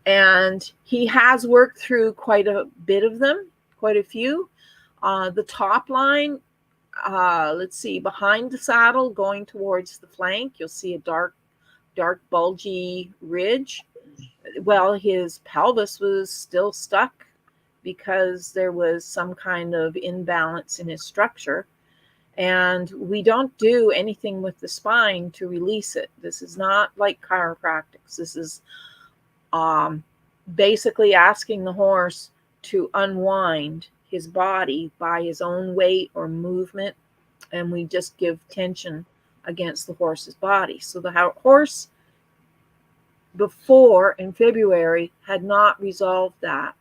And he has worked through quite a bit of them, quite a few. The top line, let's see, behind the saddle going towards the flank, you'll see a dark bulgy ridge. Well, his pelvis was still stuck because there was some kind of imbalance in his structure. And we don't do anything with the spine to release it. This is not like chiropractics. This is basically asking the horse to unwind his body by his own weight or movement. And we just give tension against the horse's body. So the horse before in February had not resolved that.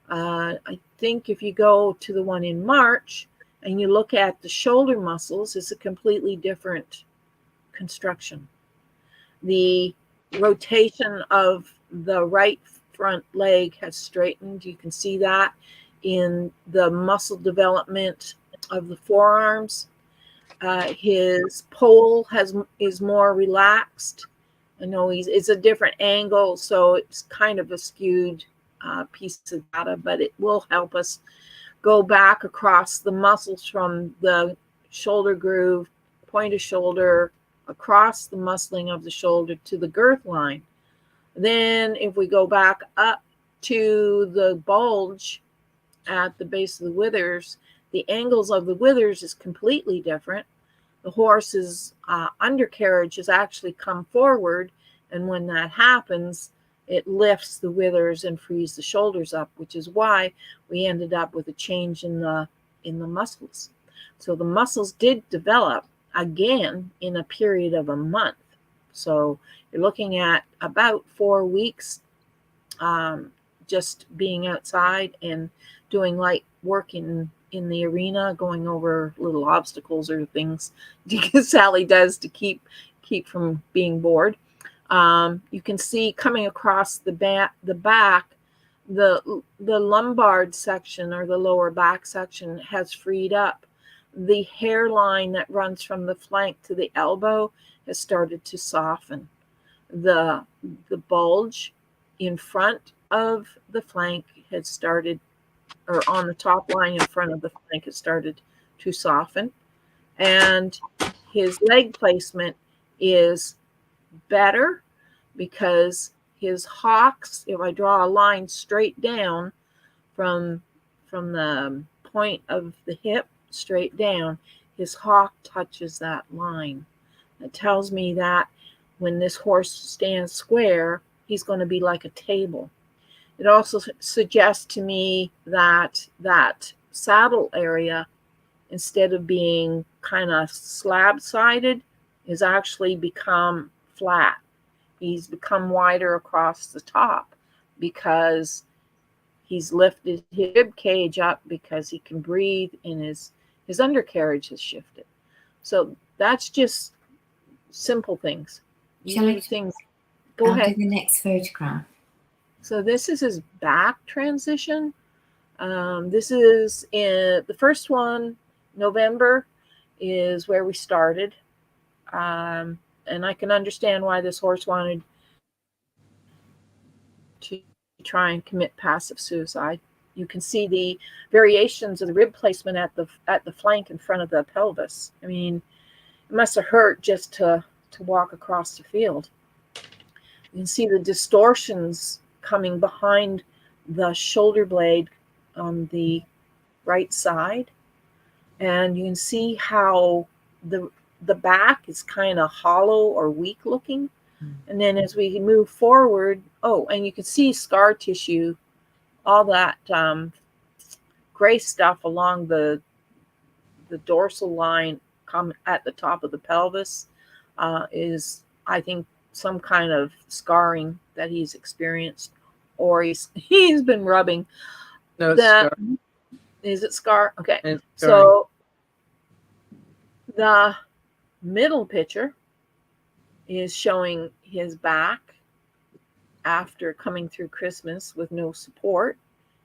I think if you go to the one in March, and you look at the shoulder muscles, it's a completely different construction. The rotation of the right front leg has straightened. You can see that in the muscle development of the forearms. His pole is more relaxed. I know it's a different angle, so it's kind of a skewed piece of data, but it will help us go back across the muscles from the shoulder groove, point of shoulder, across the muscling of the shoulder to the girth line. Then if we go back up to the bulge at the base of the withers, the angles of the withers is completely different. The horse's undercarriage has actually come forward, and when that happens, it lifts the withers and frees the shoulders up, which is why we ended up with a change in the muscles. So the muscles did develop again in a period of a month. So you're looking at about 4 weeks just being outside and doing light work in the arena, going over little obstacles or things Sally does to keep from being bored. You can see coming across the back, the lumbar section or the lower back section has freed up. The hairline that runs from the flank to the elbow has started to soften. The bulge in front of the flank had started, or on the top line in front of the flank has started to soften. And his leg placement is better because his hocks, if I draw a line straight down from the point of the hip straight down, his hock touches that line. It tells me that when this horse stands square, he's going to be like a table. It also suggests to me that saddle area, instead of being kind of slab-sided, is actually become flat. He's become wider across the top because he's lifted his rib cage up because he can breathe, and his undercarriage has shifted. So that's just simple things. Things. Go ahead. Do the next photograph. So this is his back transition. This is the first one November is where we started. And I can understand why this horse wanted to try and commit passive suicide. You can see the variations of the rib placement at the flank in front of the pelvis. I mean, it must have hurt just to walk across the field. You can see the distortions coming behind the shoulder blade on the right side. And you can see how the back is kind of hollow or weak looking. And then as we move forward, and you can see scar tissue, all that gray stuff along the dorsal line come at the top of the pelvis is, I think, some kind of scarring that he's experienced, or he's been rubbing. No, it's scar. Is it scar? Okay. It's so the middle picture is showing his back after coming through Christmas with no support.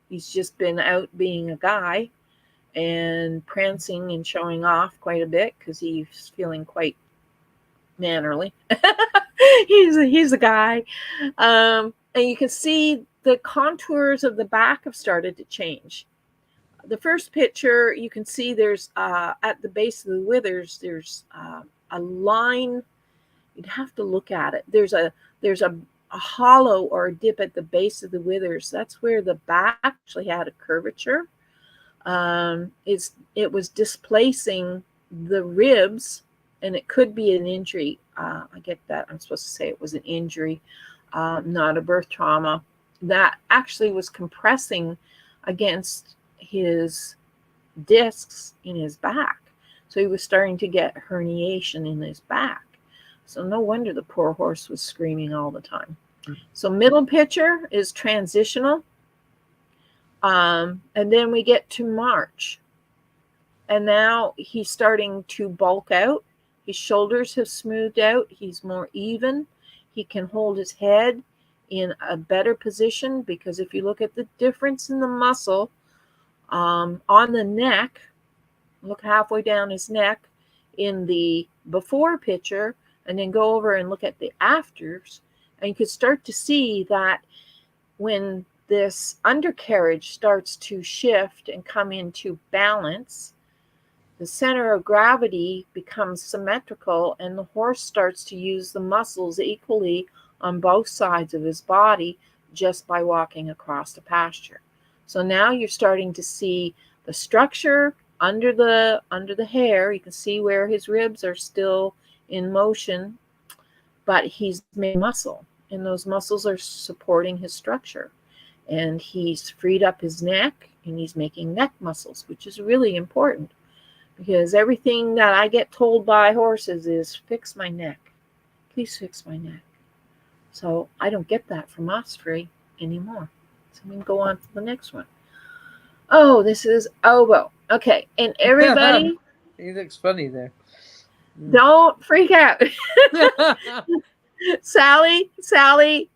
He's just been out being a guy and prancing and showing off quite a bit because he's feeling quite mannerly. he's a guy. And you can see the contours of the back have started to change. The first picture, you can see there's at the base of the withers, there's a line. You'd have to look at it. There's a hollow or a dip at the base of the withers. That's where the back actually had a curvature. It was displacing the ribs, and it could be an injury. I get that. I'm supposed to say it was an injury, not a birth trauma. That actually was compressing against his discs in his back. So he was starting to get herniation in his back. So no wonder the poor horse was screaming all the time. So middle picture is transitional. And then we get to March. And now he's starting to bulk out. His shoulders have smoothed out. He's more even. He can hold his head in a better position, because if you look at the difference in the muscle on the neck, look halfway down his neck in the before picture, and then go over and look at the afters, and you could start to see that when this undercarriage starts to shift and come into balance, the center of gravity becomes symmetrical, and the horse starts to use the muscles equally on both sides of his body just by walking across the pasture. So now you're starting to see the structure under the hair. You can see where his ribs are still in motion, but he's made muscle, and those muscles are supporting his structure. And he's freed up his neck, and he's making neck muscles, which is really important, because everything that I get told by horses is, fix my neck. Please fix my neck. So I don't get that from Osprey anymore. So we can go on to the next one. Oh, this is Oboe. Okay, and everybody... He looks funny there. Don't freak out. Sally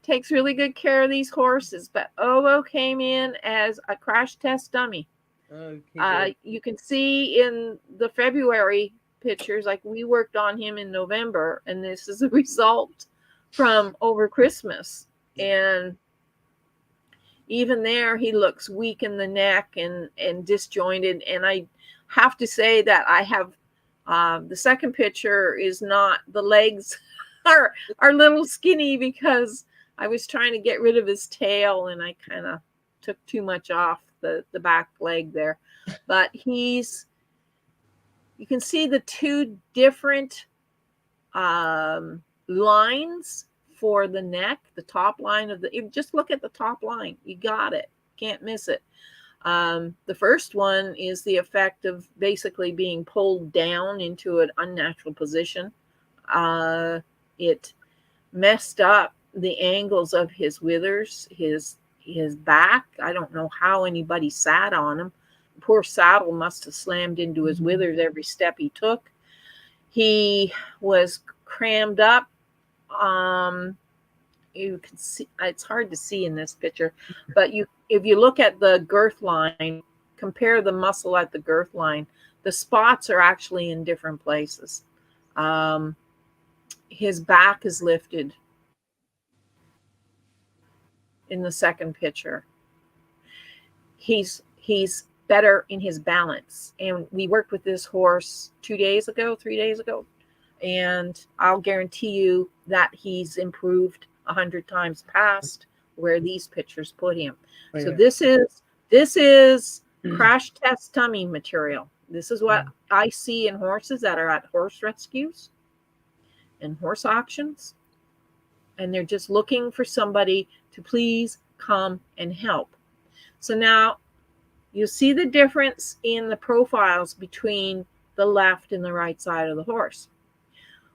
takes really good care of these horses, but Oboe came in as a crash test dummy. Okay. You can see in the February pictures, like we worked on him in November, and this is a result from over Christmas. And even there, he looks weak in the neck and disjointed. And I have to say that I have the second picture is not, the legs are a little skinny because I was trying to get rid of his tail, and I kind of took too much off the back leg there. But you can see the two different lines for the neck. The top line of just look at the top line. You got it. Can't miss it. The first one is the effect of basically being pulled down into an unnatural position. It messed up the angles of his withers, his back. I don't know how anybody sat on him. The poor saddle must have slammed into his withers every step he took. He was crammed up. You can see, it's hard to see in this picture, but if you look at the girth line, compare the muscle at the girth line, the spots are actually in different places. His back is lifted in the second picture. He's better in his balance. And we worked with this horse 3 days ago, and I'll guarantee you that he's improved 100 times past where these pictures put him. Oh, So yeah. this is crash test tummy material. This is what I see in horses that are at horse rescues and horse auctions, and they're just looking for somebody to please come and help. So now you see the difference in the profiles between the left and the right side of the horse.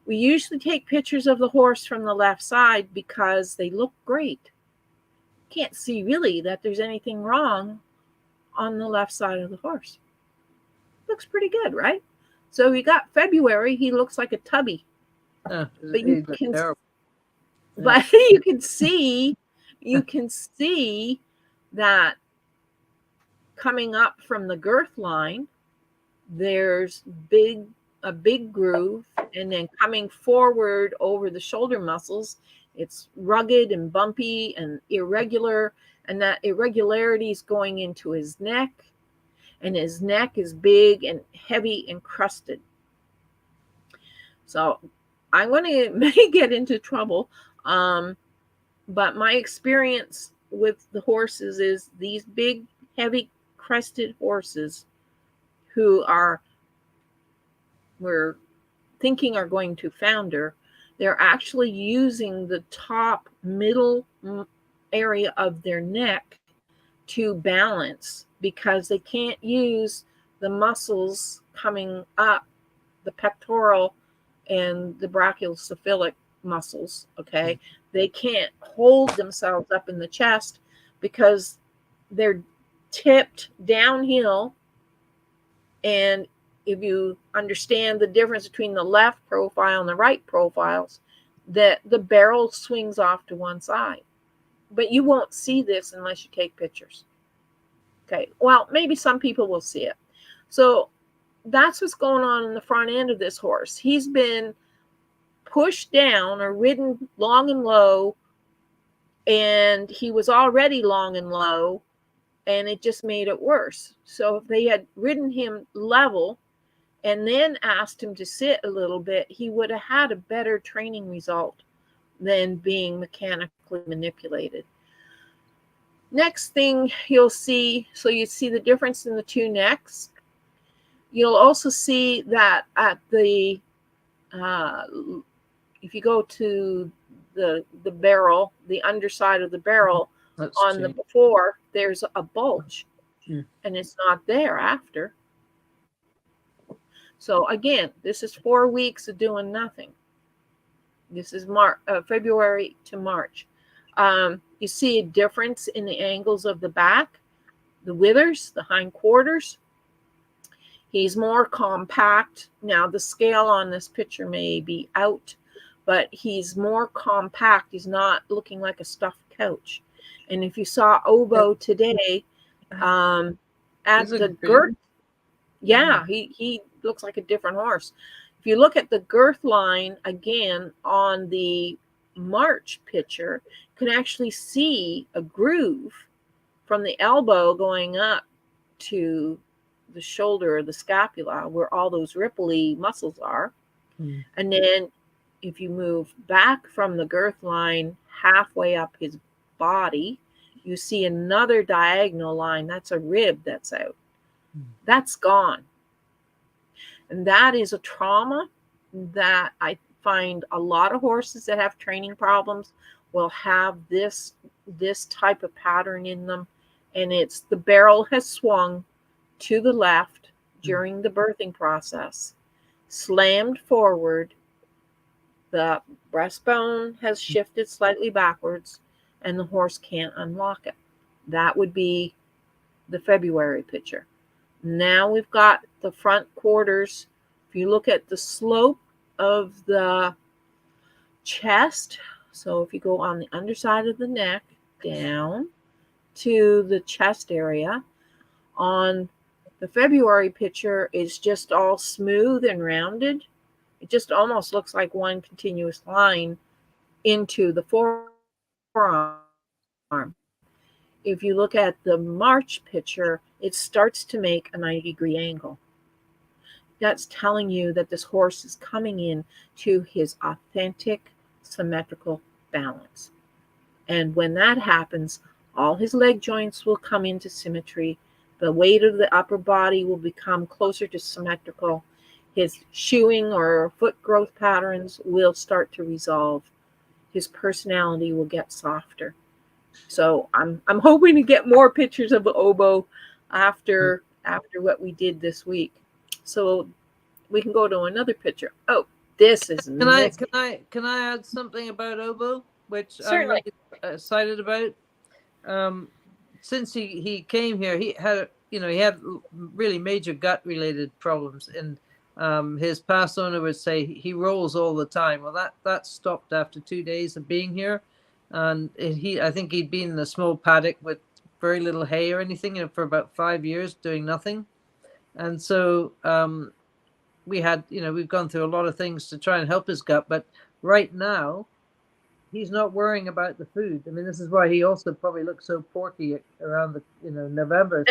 We usually take pictures of the horse from the left side because they look great. Can't see really that there's anything wrong on the left side of the horse. Looks pretty good, right? So we got February, he looks like a tubby. Yeah, But you can, terrible. but you can see that coming up from the girth line, there's a big groove, and then coming forward over the shoulder muscles, it's rugged and bumpy and irregular, and that irregularity is going into his neck, and his neck is big and heavy and crusted. So I'm going to may get into trouble, but my experience with the horses is these big, heavy, crested horses who we're thinking are going to founder, they're actually using the top middle area of their neck to balance, because they can't use the muscles coming up, the pectoral and the brachiocephalic muscles. Okay, they can't hold themselves up in the chest because they're tipped downhill. And if you understand the difference between the left profile and the right profiles, that the barrel swings off to one side. But you won't see this unless you take pictures. Okay, well, maybe some people will see it. So that's what's going on in the front end of this horse. He's been pushed down or ridden long and low, and he was already long and low, and it just made it worse. So if they had ridden him level and then asked him to sit a little bit, he would have had a better training result than being mechanically manipulated. Next thing you'll see, so you see the difference in the two necks. You'll also see that at the, if you go to the barrel, the underside of the barrel, the before, there's a bulge, and it's not there after. So again, this is 4 weeks of doing nothing. This is February to March. You see a difference in the angles of the back, the withers, the hindquarters. He's more compact. Now the scale on this picture may be out, but he's more compact. He's not looking like a stuffed couch. And if you saw Obo today, at the girth, yeah, he looks like a different horse. If you look at the girth line again on the March picture, you can actually see a groove from the elbow going up to the shoulder or the scapula, where all those ripply muscles are. And then if you move back from the girth line halfway up his body, you see another diagonal line. That's a rib that's out. That's gone. And that is a trauma that I find a lot of horses that have training problems will have this type of pattern in them. And it's the barrel has swung to the left during the birthing process, slammed forward, the breastbone has shifted slightly backwards, and the horse can't unlock it. That would be the February picture. Now we've got the front quarters. If you look at the slope of the chest, so if you go on the underside of the neck down to the chest area, On the February picture, it's just all smooth and rounded. It just almost looks like one continuous line into the forearm. If you look at the March picture, it starts to make a 90-degree angle. That's telling you that this horse is coming in to his authentic symmetrical balance. And when that happens, all his leg joints will come into symmetry. The weight of the upper body will become closer to symmetrical. His shoeing or foot growth patterns will start to resolve. His personality will get softer. So I'm hoping to get more pictures of Obo after what we did this week. So we can go to another picture. Oh, this is Can I add something about Obo, which Certainly. I'm really excited about? Since he came here, he had really major gut related problems, and his past owner would say he rolls all the time. Well, that stopped after 2 days of being here, and I think he'd been in a small paddock with very little hay or anything, for about 5 years doing nothing, and so we've gone through a lot of things to try and help his gut, but right now he's not worrying about the food. I mean, this is why he also probably looks so porky around November.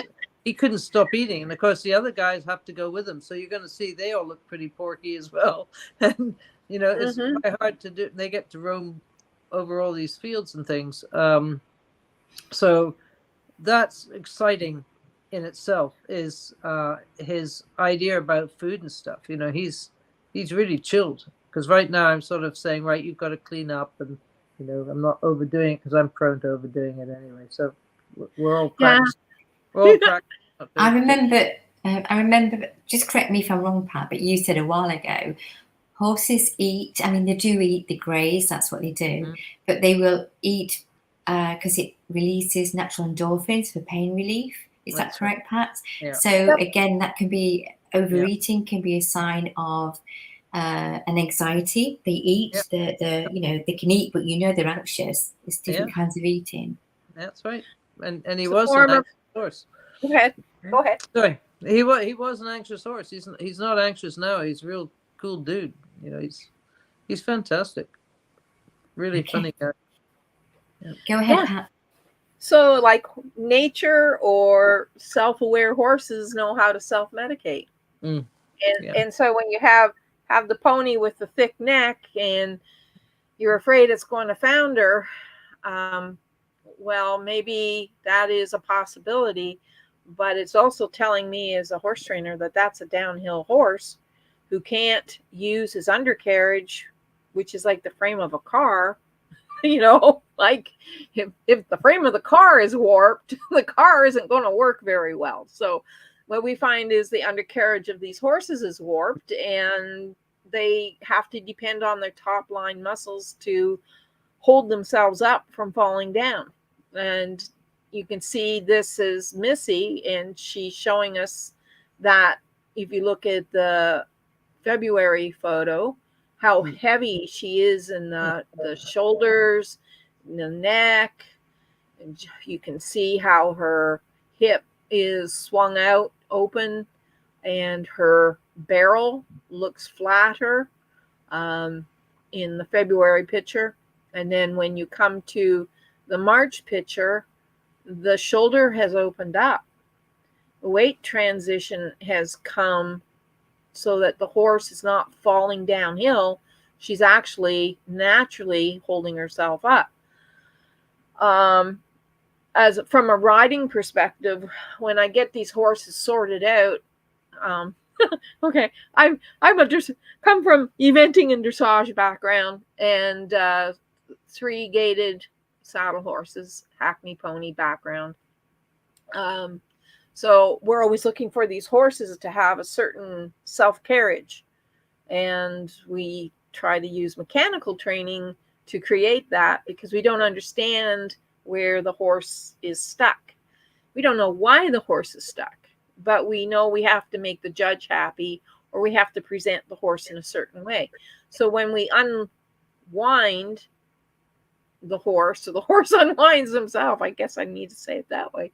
He couldn't stop eating, and of course the other guys have to go with him, so you're going to see they all look pretty porky as well. And it's quite hard to do. They get to roam over all these fields and things, so that's exciting in itself. Is his idea about food and stuff. He's really chilled, because right now I'm sort of saying, right, you've got to clean up, and I'm not overdoing it, because I'm prone to overdoing it anyway. So we're all practicing. We're all practicing. I remember, just correct me if I'm wrong, Pat, but you said a while ago, horses eat, I mean, they do eat, they graze, that's what they do, but they will eat because it releases natural endorphins for pain relief. Is that correct, Pat? Yeah. So again, that can be, overeating can be a sign of an anxiety. They eat, they can eat, but they're anxious. It's different kinds of eating. That's right. And he was an anxious horse. Go ahead. Sorry, he was an anxious horse. He's not anxious now. He's a real cool dude. He's fantastic. Really funny guy. Yeah. Go ahead, Pat. So, like, nature or self-aware horses know how to self-medicate, and so when you have the pony with the thick neck and you're afraid it's going to founder, well, maybe that is a possibility, but it's also telling me as a horse trainer that that's a downhill horse who can't use his undercarriage, which is like the frame of a car. Like if the frame of the car is warped, the car isn't going to work very well. So what we find is the undercarriage of these horses is warped, and they have to depend on their top line muscles to hold themselves up from falling down. And you can see this is Missy, and she's showing us that if you look at the February photo, how heavy she is in the shoulders, the neck, and you can see how her hip is swung out open, and her barrel looks flatter in the February picture. And then when you come to the March picture, the shoulder has opened up. The weight transition has come so that the horse is not falling downhill. She's actually naturally holding herself up. As from a riding perspective, when I get these horses sorted out, okay, I'm come from eventing and dressage background, and 3-gaited saddle horses, hackney pony background. So we're always looking for these horses to have a certain self-carriage, and we try to use mechanical training to create that, because we don't understand where the horse is stuck. We don't know why the horse is stuck, but we know we have to make the judge happy, or we have to present the horse in a certain way. So when we unwind the horse, or the horse unwinds himself, I guess I need to say it that way.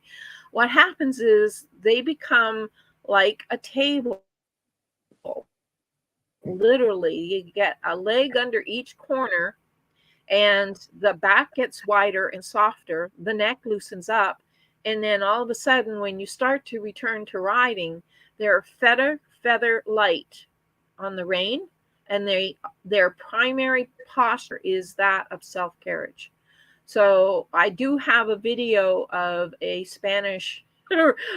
what happens is they become like a table. Literally, you get a leg under each corner, and the back gets wider and softer, the neck loosens up, and then all of a sudden, when you start to return to riding, they're feather light on the rein, and their primary posture is that of self-carriage. So I do have a video of a Spanish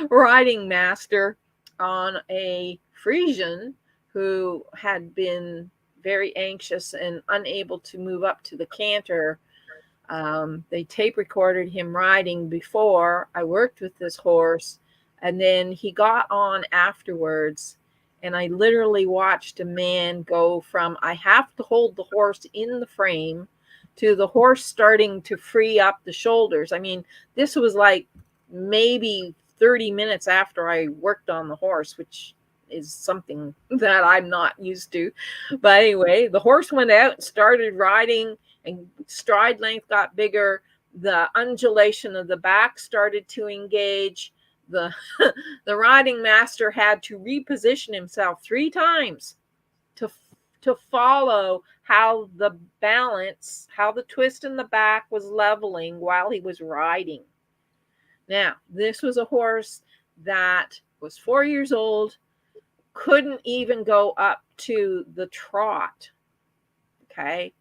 riding master on a Frisian who had been very anxious and unable to move up to the canter. They tape recorded him riding before I worked with this horse, and then he got on afterwards, and I literally watched a man go from I have to hold the horse in the frame to the horse starting to free up the shoulders. I mean, this was like maybe 30 minutes after I worked on the horse, which is something that I'm not used to. But anyway, the horse went out and started riding, and stride length got bigger. The undulation of the back started to engage. The riding master had to reposition himself 3 times to follow how the balance, how the twist in the back was leveling while he was riding. Now, this was a horse that was 4 years old, couldn't even go up to the trot. Okay.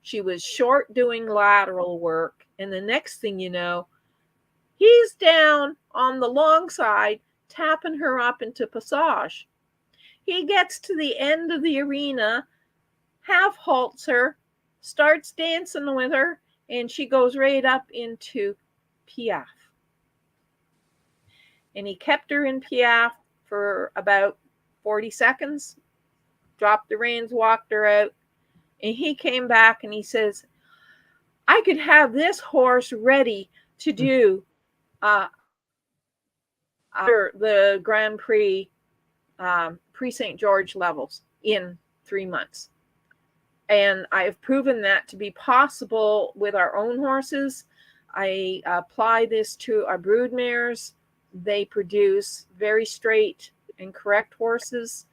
She was short doing lateral work. And the next thing you know, he's down on the long side, tapping her up into passage. He gets to the end of the arena, half halts her, starts dancing with her, and she goes right up into piaffe. And he kept her in piaffe for about 40 seconds, dropped the reins, walked her out, and he came back and he says, I could have this horse ready to do after the Grand Prix Pre-St. George levels in 3 months. And I have proven that to be possible with our own horses. I apply this to our brood mares. They produce very straight and correct horses.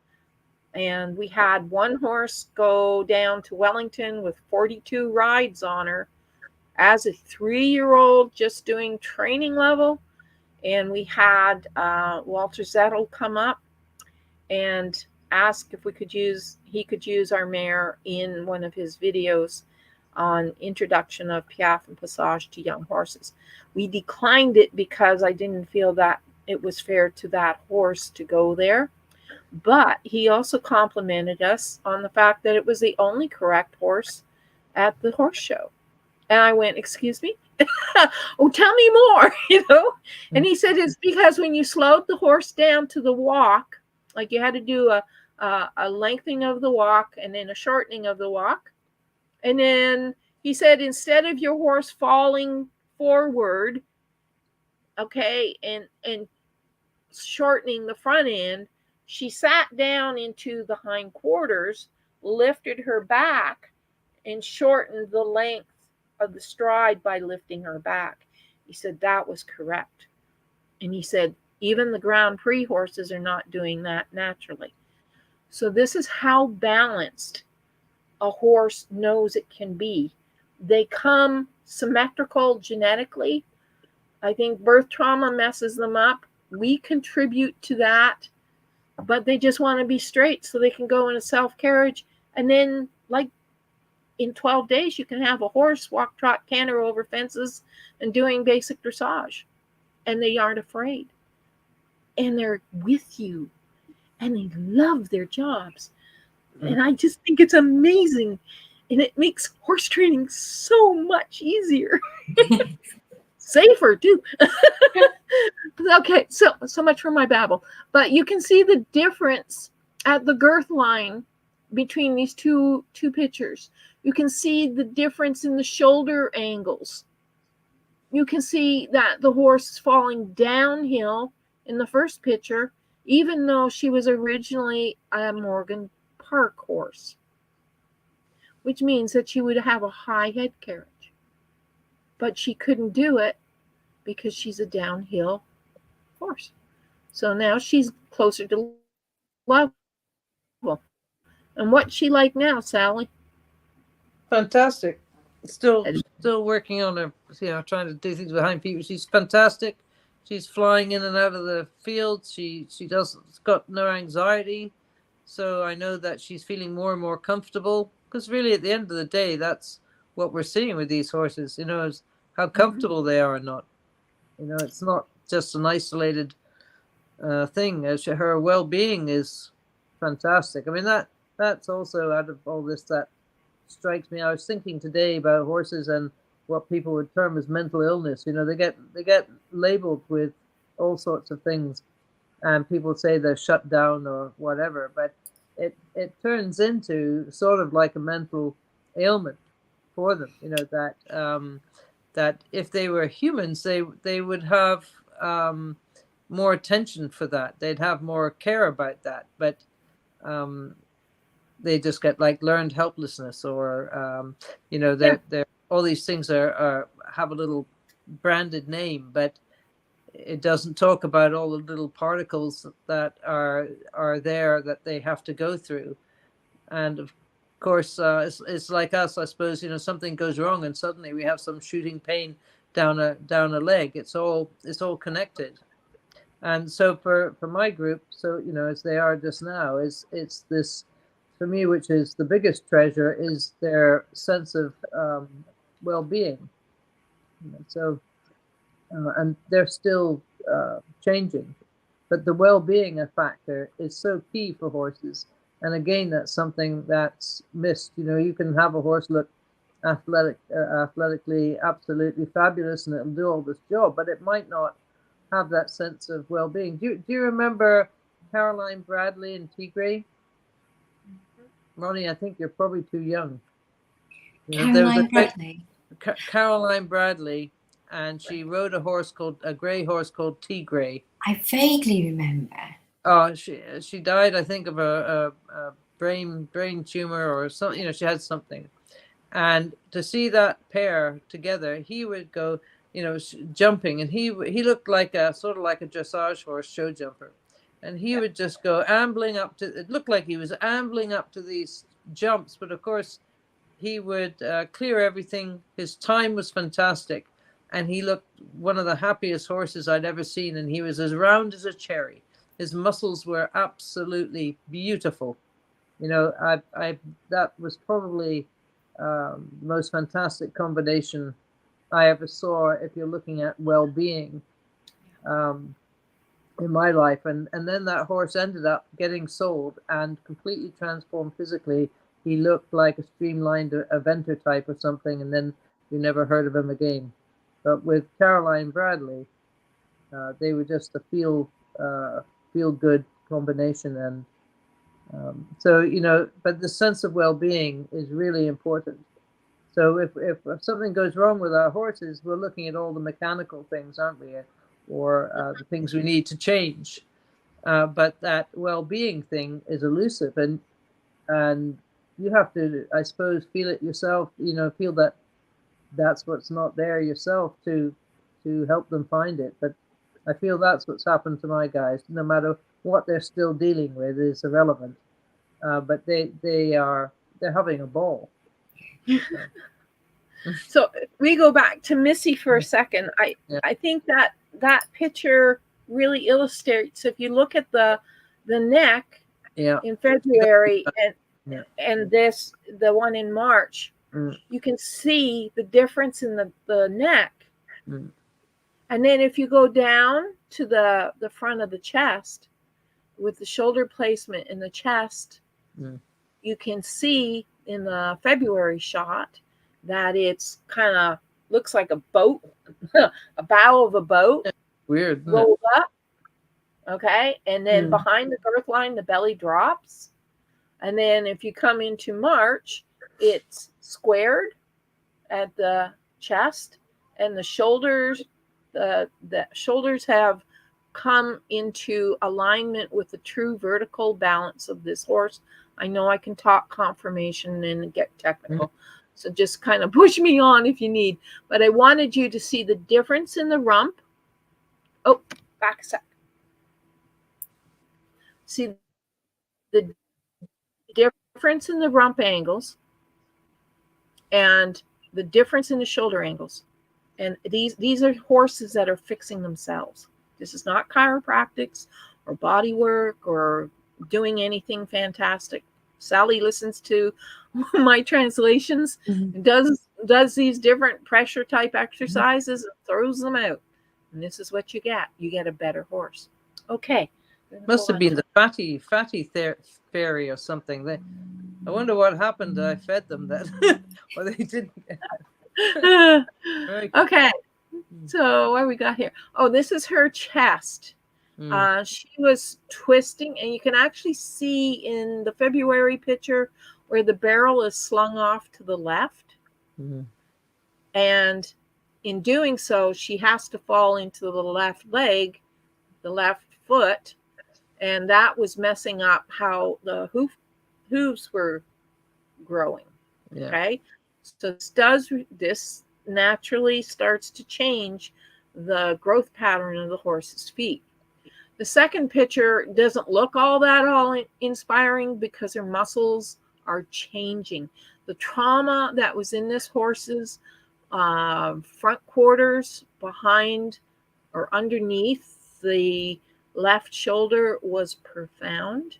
And we had one horse go down to Wellington with 42 rides on her as a 3-year-old, just doing training level. And we had Walter Zettel come up and ask if he could use our mare in one of his videos on introduction of piaffe and passage to young horses. We declined it because I didn't feel that it was fair to that horse to go there. But he also complimented us on the fact that it was the only correct horse at the horse show. And I went, excuse me? Oh, tell me more, And he said it's because when you slowed the horse down to the walk, like you had to do a lengthening of the walk and then a shortening of the walk. And then he said, instead of your horse falling forward, okay, and shortening the front end, she sat down into the hindquarters, lifted her back, and shortened the length of the stride by lifting her back. He said that was correct. And he said, even the Grand Prix horses are not doing that naturally. So this is how balanced a horse knows it can be. They come symmetrical genetically. I think birth trauma messes them up. We contribute to that, but they just want to be straight so they can go in a self-carriage. And then, like, in 12 days, you can have a horse walk, trot, canter over fences and doing basic dressage. And they aren't afraid. And they're with you. And they love their jobs. And I just think it's amazing. And it makes horse training so much easier. Safer, too. Okay, so much for my babble. But you can see the difference at the girth line between these two pictures. You can see the difference in the shoulder angles. You can see that the horse is falling downhill in the first picture, even though she was originally a Morgan Park horse, which means that she would have a high head carriage. But she couldn't do it because she's a downhill horse. So now she's closer to level. And what's she like now, Sally? Fantastic. Still working on her, trying to do things behind people. She's fantastic. She's flying in and out of the field. She's got no anxiety. So I know that she's feeling more and more comfortable, because really at the end of the day, that's what we're seeing with these horses, is how comfortable they are or not. It's not just an isolated thing. Her well-being is fantastic. I mean, that's also out of all this that strikes me. I was thinking today about horses and what people would term as mental illness. They get labeled with all sorts of things, and people say they're shut down or whatever, but it turns into sort of like a mental ailment for them. That if they were humans, they would have more attention for that. They'd have more care about that, but they just get like learned helplessness, or they're all these things are have a little branded name, but it doesn't talk about all the little particles that are there that they have to go through. And of course, it's like us, I suppose. Something goes wrong and suddenly we have some shooting pain down a leg. It's all connected. And so for my group, so as they are just now, it's this, for me, which is the biggest treasure, is their sense of well-being. So and they're still changing, but the well-being factor is so key for horses. And again, that's something that's missed. You can have a horse look athletically absolutely fabulous and it'll do all this job, but it might not have that sense of well-being. Do you remember Caroline Bradley and Tigray? Ronnie, I think you're probably too young. Caroline Bradley. Caroline Bradley, and she rode a grey horse called Tigray. I vaguely remember. Oh, she died, I think, of a brain tumor or something. She had something. And to see that pair together, he would go, jumping, and he looked like sort of like a dressage horse, show jumper, and he would just go ambling up to. It looked like he was ambling up to these jumps, but of course, he would clear everything. His time was fantastic, and he looked one of the happiest horses I'd ever seen. And he was as round as a cherry. His muscles were absolutely beautiful. That was probably the most fantastic combination I ever saw, if you're looking at well-being, in my life. And then that horse ended up getting sold and completely transformed physically. He looked like a streamlined eventer type or something, and then you never heard of him again. But with Caroline Bradley, they were just a feel good combination. And but the sense of well-being is really important. So if something goes wrong with our horses, we're looking at all the mechanical things, aren't we? Or the things we need to change. But that well-being thing is elusive, and you have to, I suppose, feel it yourself. Feel that that's what's not there yourself to help them find it. But I feel that's what's happened to my guys. No matter what they're still dealing with is irrelevant. But they're having a ball. So we go back to Missy for a second. I think that picture really illustrates, if you look at the neck in February and the one in March, you can see the difference in the neck. And then if you go down to the front of the chest with the shoulder placement in the chest, you can see in the February shot that it's kind of looks like a boat, a bow of a boat. Weird. Rolled up. Okay. And then behind the girth line, the belly drops. And then if you come into March, it's squared at the chest, and the shoulders have come into alignment with the true vertical balance of this horse. I know I can talk confirmation and get technical, so just kind of push me on if you need. But I wanted you to see the difference in the rump. Oh, back a sec. See the difference in the rump angles and the difference in the shoulder angles. And these are horses that are fixing themselves. This is not chiropractics or body work or doing anything fantastic. Sally listens to my translations, does these different pressure type exercises and throws them out. And this is what you get. You get a better horse. Okay. Must have been the fatty fairy or something. I wonder what happened. I fed them that, or they didn't. Okay. So what we got here? Oh, this is her chest. She was twisting, and you can actually see in the February picture where the barrel is slung off to the left. And in doing so, she has to fall into the left leg, the left foot, and that was messing up how the hooves were growing. Yeah. Okay. So this naturally starts to change the growth pattern of the horse's feet. The second picture doesn't look all that inspiring because her muscles are changing. The trauma that was in this horse's front quarters, behind or underneath the left shoulder, was profound.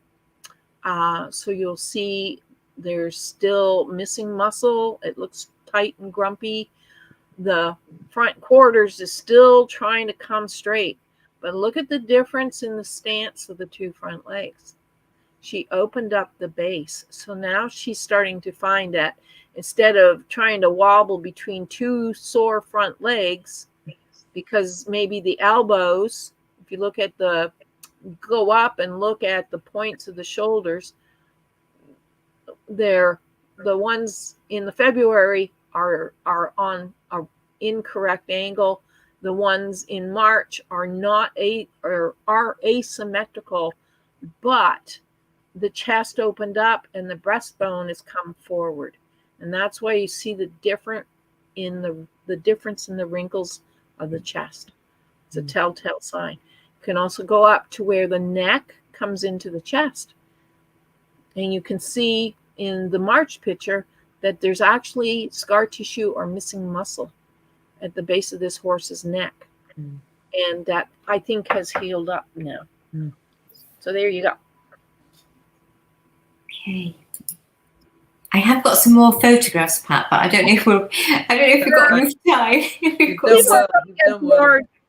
So you'll see there's still missing muscle. It looks tight and grumpy. The front quarters is still trying to come straight. But look at the difference in the stance of the two front legs. She opened up the base. So now she's starting to find that instead of trying to wobble between two sore front legs, because maybe the elbows, if you look at go up and look at the points of the shoulders, the ones in the February are on an incorrect angle. The ones in March are are asymmetrical, but the chest opened up and the breastbone has come forward, and that's why you see the difference in the wrinkles of the chest. It's a telltale sign. You can also go up to where the neck comes into the chest, and you can see in the March picture that there's actually scar tissue or missing muscle at the base of this horse's neck. And that, I think, has healed up now. So there you go. Okay. I have got some more photographs, Pat, but I don't know if we've got enough time.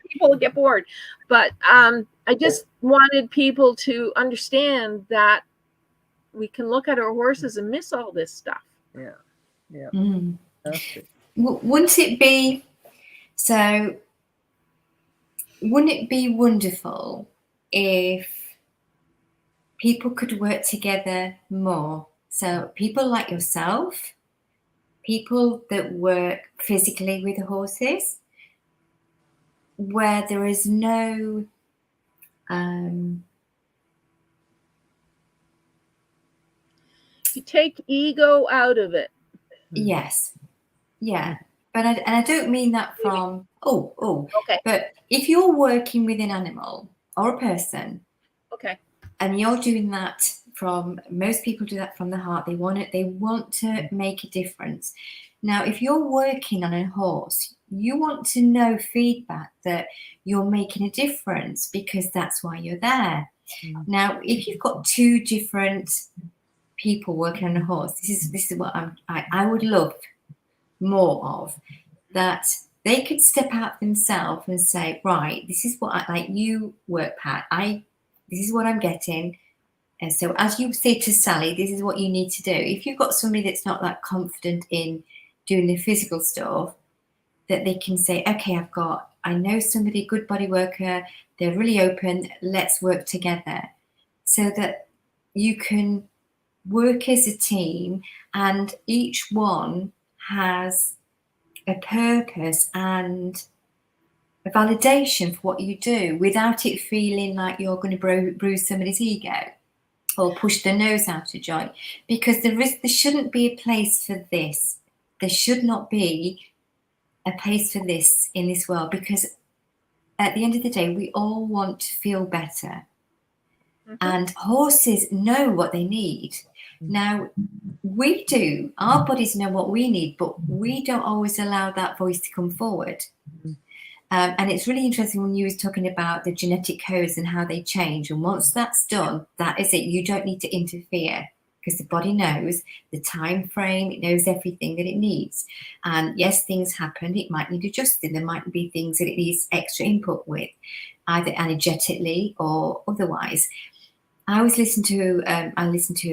People get bored. But I just wanted people to understand that we can look at our horses and miss all this stuff. Yeah. Wouldn't it be wonderful if people could work together more? So people like yourself, people that work physically with the horses, where there is no you take ego out of it. Yes. Yeah. But I don't mean that from okay. But if you're working with an animal or a person, okay, and you're doing that most people do that from the heart. They want to make a difference. Now, if you're working on a horse, you want to know feedback that you're making a difference, because that's why you're there. Now, if you've got two different people working on a horse, this is what I would love more of, that they could step out themselves and say, right, this is what like you work, Pat. This is what I'm getting. And so as you say to Sally, this is what you need to do. If you've got somebody that's not that confident in doing the physical stuff, that they can say, okay, I know somebody, good body worker, they're really open, let's work together. So that you can work as a team, and each one has a purpose and a validation for what you do, without it feeling like you're going to bruise somebody's ego or push their nose out of joint. Because there shouldn't be a place for this. There should not be a place for this in this world, because at the end of the day, we all want to feel better. and horses know what they need. Now, we do, our bodies know what we need, but we don't always allow that voice to come forward. And it's really interesting when you were talking about the genetic codes and how they change. And once that's done, that is it. You don't need to interfere because the body knows the time frame. It knows everything that it needs. And yes, things happen. It might need adjusting. There might be things that it needs extra input with, either energetically or otherwise. I listen to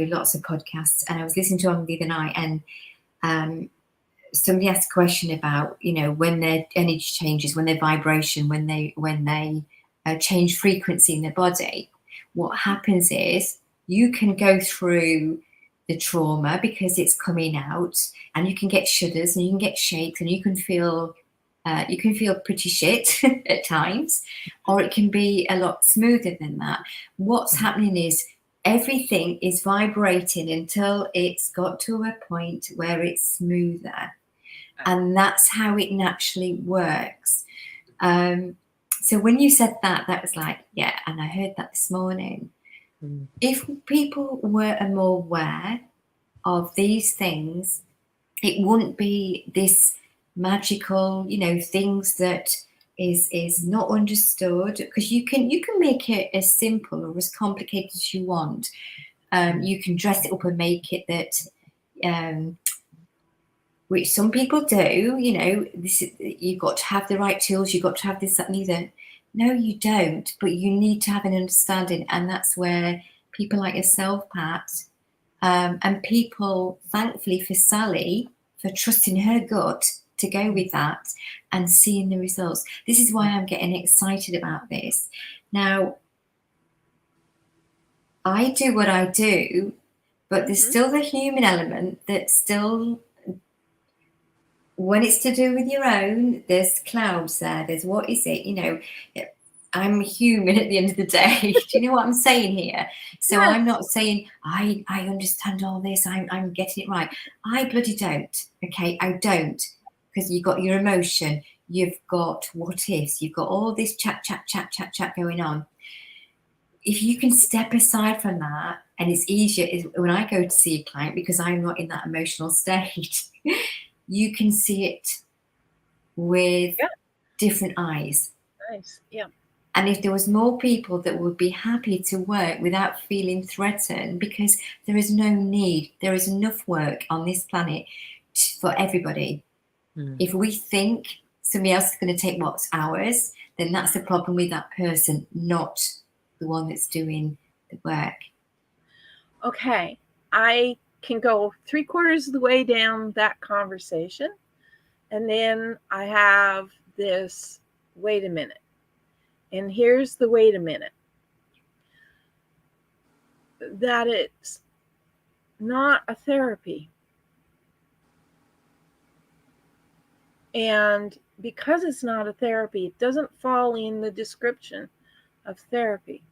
lots of podcasts, and I was listening to one the other night, and somebody asked a question about, when their energy changes, when their vibration, when they change frequency in their body, what happens is you can go through the trauma because it's coming out, and you can get shudders and you can get shakes and you can feel pretty shit at times, or it can be a lot smoother than that. What's happening is everything is vibrating until it's got to a point where it's smoother. And that's how it naturally works. So when you said that was like, yeah, and I heard that this morning. If people were more aware of these things, it wouldn't be this magical, things that is not understood, because you can make it as simple or as complicated as you want. You can dress it up and make it that, which some people do, you've got to have the right tools, you've got to have this, that, and the other. No, you don't, but you need to have an understanding, and that's where people like yourself, Pat, and people, thankfully for Sally, for trusting her gut to go with that and seeing the results. This is why I'm getting excited about this. Now, I do what I do, but there's still the human element that still, when it's to do with your own, there's clouds there. There's what is it? I'm human at the end of the day. Do you know what I'm saying here? So yes. I'm not saying I understand all this. I'm getting it right. I bloody don't. Okay, I don't, because you've got your emotion. You've got what ifs. You've got all this chat going on. If you can step aside from that, and it's easier when I go to see a client because I'm not in that emotional state. You can see it with different eyes. Nice, yeah. And if there was more people that would be happy to work without feeling threatened, because there is no need, there is enough work on this planet for everybody. If we think somebody else is going to take what's ours, then that's the problem with that person, not the one that's doing the work. Okay, I can go 3/4 of the way down that conversation, and then I have this, wait a minute. And here's the wait a minute. That it's not a therapy. And because it's not a therapy, it doesn't fall in the description of therapy.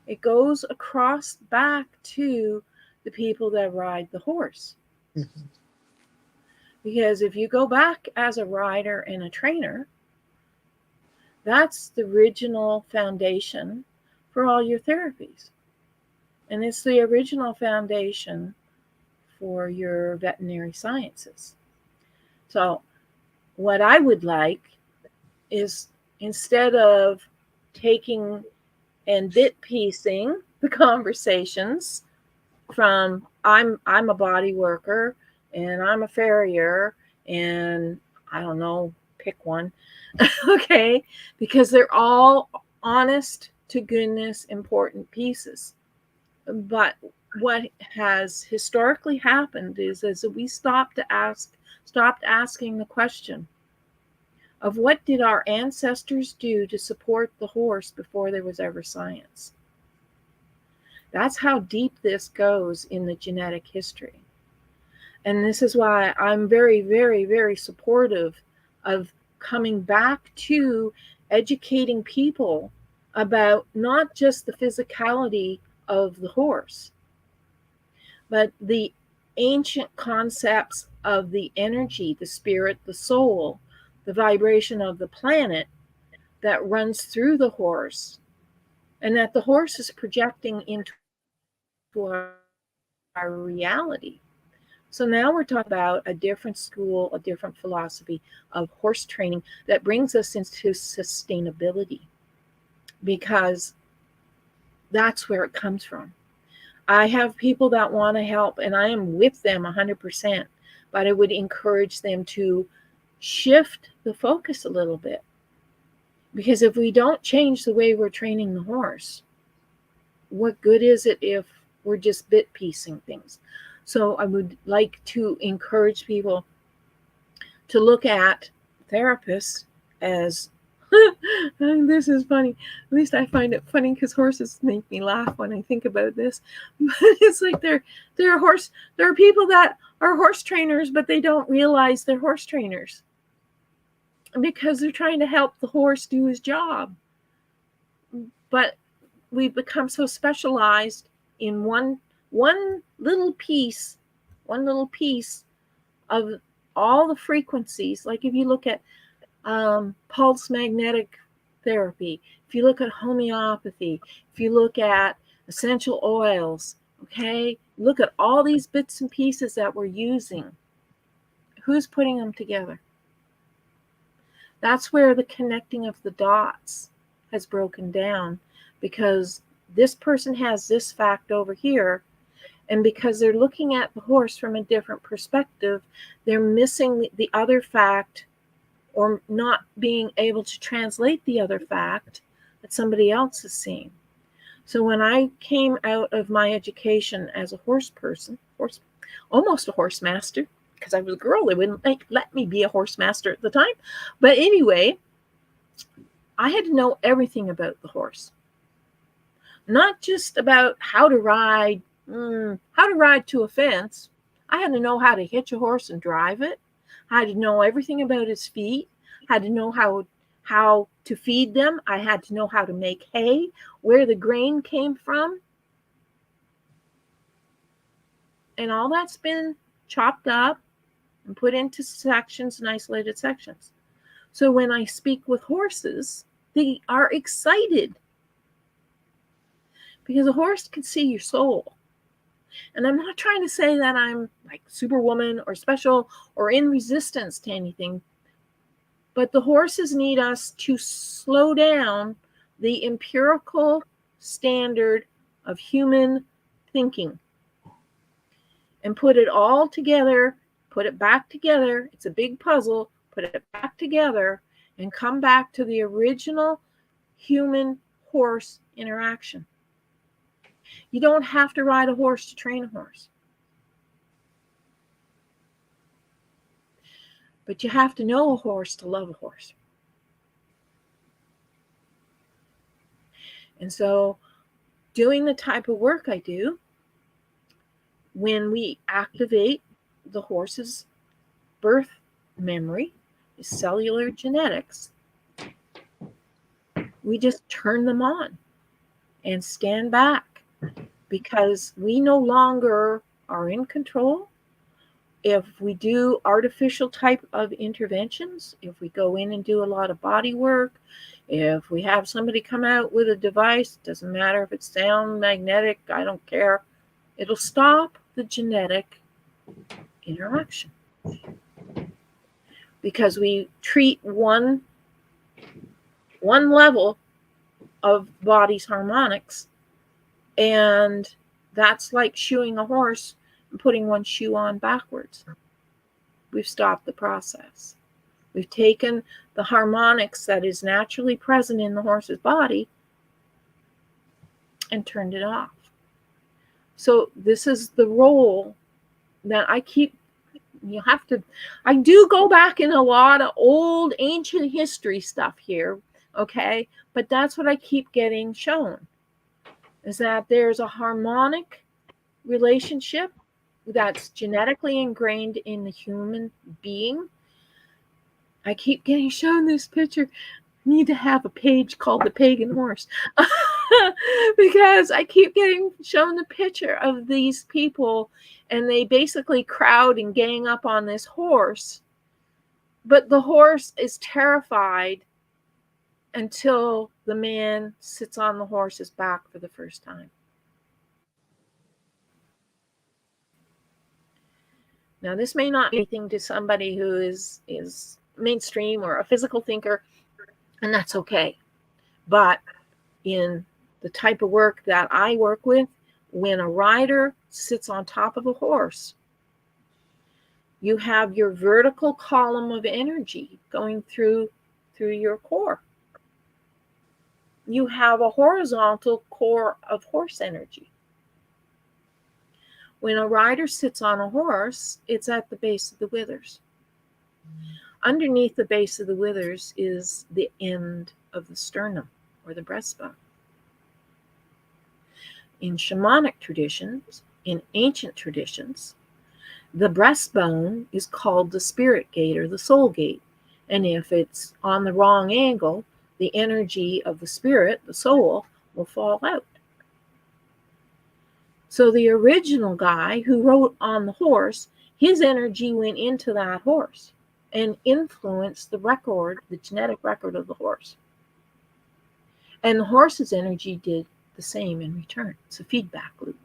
It goes across back to the people that ride the horse. Mm-hmm. Because if you go back as a rider and a trainer, that's the original foundation for all your therapies. And it's the original foundation for your veterinary sciences. So what I would like is, instead of taking and bit piecing the conversations from I'm a body worker and I'm a farrier and I don't know, pick one. Okay, because they're all honest to goodness important pieces. But what has historically happened is, as we stopped asking the question of what did our ancestors do to support the horse before there was ever science. That's how deep this goes in the genetic history. And this is why I'm very, very, very supportive of coming back to educating people about not just the physicality of the horse, but the ancient concepts of the energy, the spirit, the soul, the vibration of the planet that runs through the horse and that the horse is projecting into our reality. So now we're talking about a different school, a different philosophy of horse training that brings us into sustainability, because that's where it comes from. I have people that want to help, and I am with them 100%, but I would encourage them to shift the focus a little bit. Because if we don't change the way we're training the horse, what good is it if we're just bit piecing things? So I would like to encourage people to look at therapists as this is funny. At least I find it funny because horses make me laugh when I think about this. But it's like there are people that are horse trainers, but they don't realize they're horse trainers because they're trying to help the horse do his job. But we've become so specialized in one little piece of all the frequencies. Like if you look at pulse magnetic therapy, if you look at homeopathy, if you look at essential oils, okay, look at all these bits and pieces that we're using. Who's putting them together? That's where the connecting of the dots has broken down, because this person has this fact over here, and because they're looking at the horse from a different perspective, they're missing the other fact, or not being able to translate the other fact that somebody else is seeing. So when I came out of my education as a horse person, almost a horse master, because I was a girl, they wouldn't let me be a horse master at the time. But anyway, I had to know everything about the horse. Not just about how to ride to a fence. I had to know how to hitch a horse and drive it. I had to know everything about his feet. I had to know how to feed them. I had to know how to make hay, where the grain came from. And all that's been chopped up and put into sections and isolated sections. So when I speak with horses, they are excited, because a horse can see your soul. And I'm not trying to say that I'm like superwoman or special or in resistance to anything, but the horses need us to slow down the empirical standard of human thinking and put it all together, put it back together. It's a big puzzle. Put it back together and come back to the original human-horse interaction. You don't have to ride a horse to train a horse. But you have to know a horse to love a horse. And so doing the type of work I do, when we activate the horse's birth memory, his cellular genetics, we just turn them on and stand back, because we no longer are in control. If we do artificial type of interventions, if we go in and do a lot of body work, if we have somebody come out with a device, doesn't matter if it's sound, magnetic, I don't care, it'll stop the genetic interaction. Because we treat one level of body's harmonics, and that's like shoeing a horse and putting one shoe on backwards. We've stopped the process. We've taken the harmonics that is naturally present in the horse's body and turned it off. So this is the role that I do go back in a lot of old ancient history stuff here, okay? But that's what I keep getting shown, is that there's a harmonic relationship that's genetically ingrained in the human being. I keep getting shown this picture. I need to have a page called The Pagan Horse because I keep getting shown the picture of these people, and they basically crowd and gang up on this horse, but the horse is terrified until the man sits on the horse's back for the first time. Now, this may not be anything to somebody who is mainstream or a physical thinker, and that's okay. But in the type of work that I work with, when a rider sits on top of a horse, you have your vertical column of energy going through your core. You have a horizontal core of horse energy. When a rider sits on a horse, it's at the base of the withers. Underneath the base of the withers is the end of the sternum or the breastbone. In shamanic traditions, in ancient traditions, the breastbone is called the spirit gate or the soul gate. And if it's on the wrong angle, the energy of the spirit, the soul, will fall out. So the original guy who rode on the horse, his energy went into that horse and influenced the record, the genetic record of the horse. And the horse's energy did the same in return. It's a feedback loop.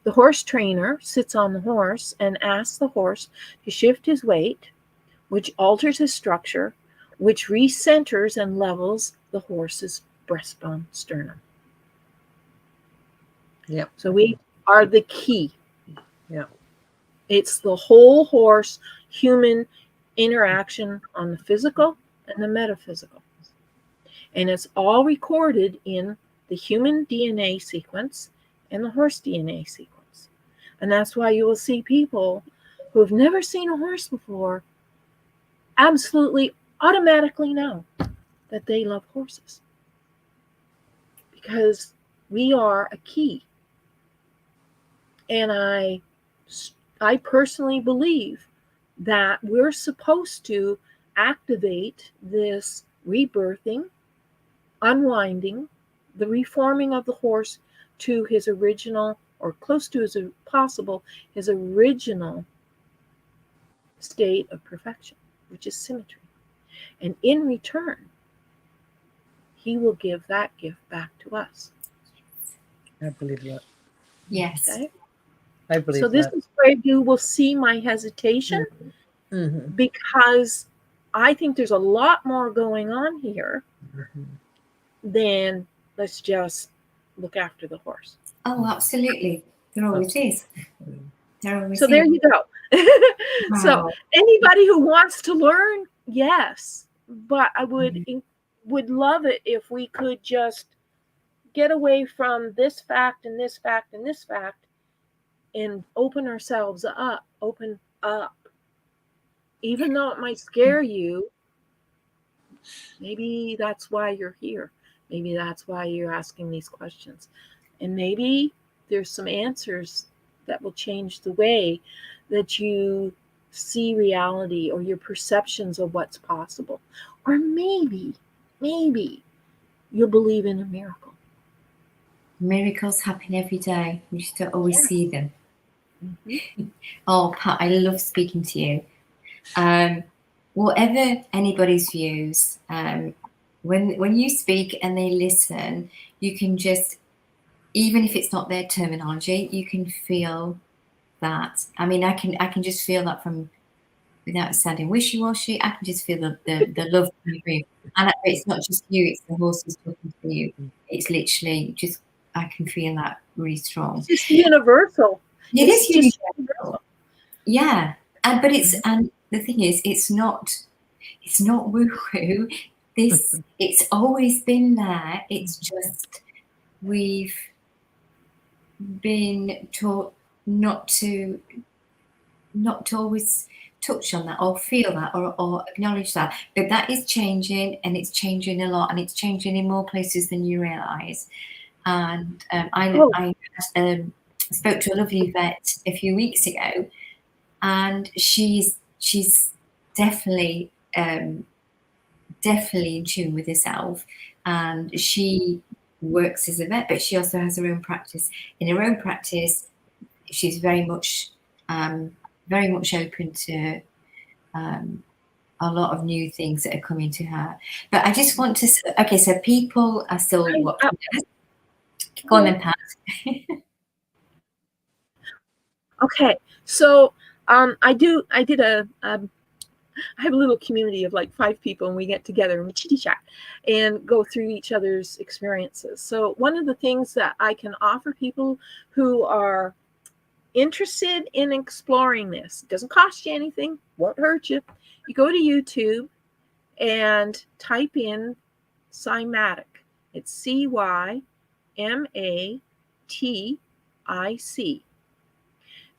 The horse trainer sits on the horse and asks the horse to shift his weight, which alters his structure, which recenters and levels the horse's breastbone sternum. Yep. So we are the key. Yeah. It's the whole horse human interaction on the physical and the metaphysical. And it's all recorded in the human DNA sequence and the horse DNA sequence. And that's why you will see people who have never seen a horse before absolutely automatically know that they love horses. Because we are a key. And I personally believe that we're supposed to activate this rebirthing, unwinding, the reforming of the horse to his original, or close to as possible, his original state of perfection, which is symmetry. And in return, he will give that gift back to us. I believe that. Yes. Okay? I believe So this that. is where you will see my hesitation, Mm-hmm. because I think there's a lot more going on here than let's just look after the horse. Oh, absolutely. There always is. There always So is. there you go. Wow. So anybody who wants to learn, yes, but I would love it if we could just get away from this fact and this fact and this fact and open ourselves up, open up. Even though it might scare you, maybe that's why you're here. Maybe that's why you're asking these questions. And maybe there's some answers that will change the way that you see reality or your perceptions of what's possible. Or maybe you'll believe in a miracle. Miracles happen every day. We just don't always see them. Mm-hmm. Oh, Pat, I love speaking to you. Whatever anybody's views, when you speak and they listen, you can just, even if it's not their terminology, you can feel that. I mean, I can just feel that from, without sounding wishy-washy, I can just feel the love coming through. And it's not just you, it's the horses talking to you. It's literally just, I can feel that really strong. It's just universal. It is just universal. Yeah. But and the thing is, it's not woo-woo. It's always been there. It's just we've been taught not to always touch on that or feel that or acknowledge that. But that is changing, and it's changing a lot, and it's changing in more places than you realise. And I spoke to a lovely vet a few weeks ago, and she's definitely in tune with herself, and she works as a vet, but she also has her own practice. In her own practice, she's very much open to a lot of new things that are coming to her. But I just want to, okay, so people are still watching this. Go on then, Pat. Okay, so I have a little community of like 5 people, and we get together and we chitty chat and go through each other's experiences. So one of the things that I can offer people who are interested in exploring this, doesn't cost you anything, won't hurt you. You go to YouTube and type in cymatic. It's CYMATIC.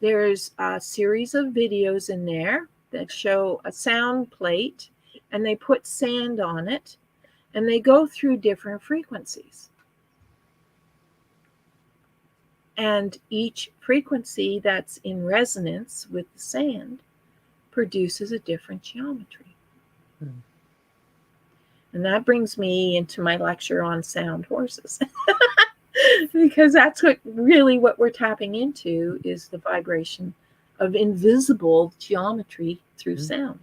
There's a series of videos in there that show a sound plate, and they put sand on it, and they go through different frequencies. And each frequency that's in resonance with the sand produces a different geometry. And that brings me into my lecture on sound horses. Because that's what we're tapping into, is the vibration of invisible geometry through sound.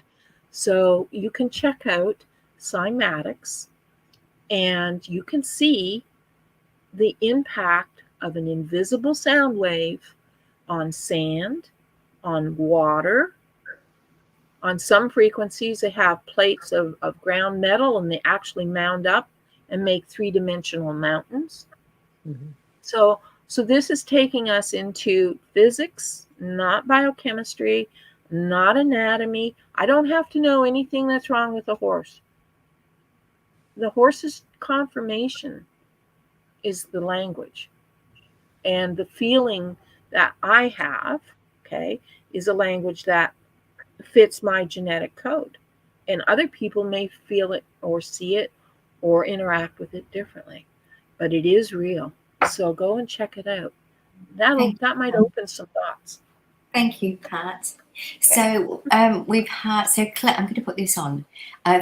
So you can check out cymatics, and you can see the impact of an invisible sound wave on sand, on water. On some frequencies, they have plates of ground metal, and they actually mound up and make 3-dimensional mountains. So this is taking us into physics, not biochemistry, not anatomy. I don't have to know anything that's wrong with a horse. The horse's conformation is the language. And the feeling that I have, okay, is a language that fits my genetic code. And other people may feel it or see it or interact with it differently. But it is real. So go and check it out. That might open some thoughts. Thank you, Pat. So we've had, Claire, I'm going to put this on.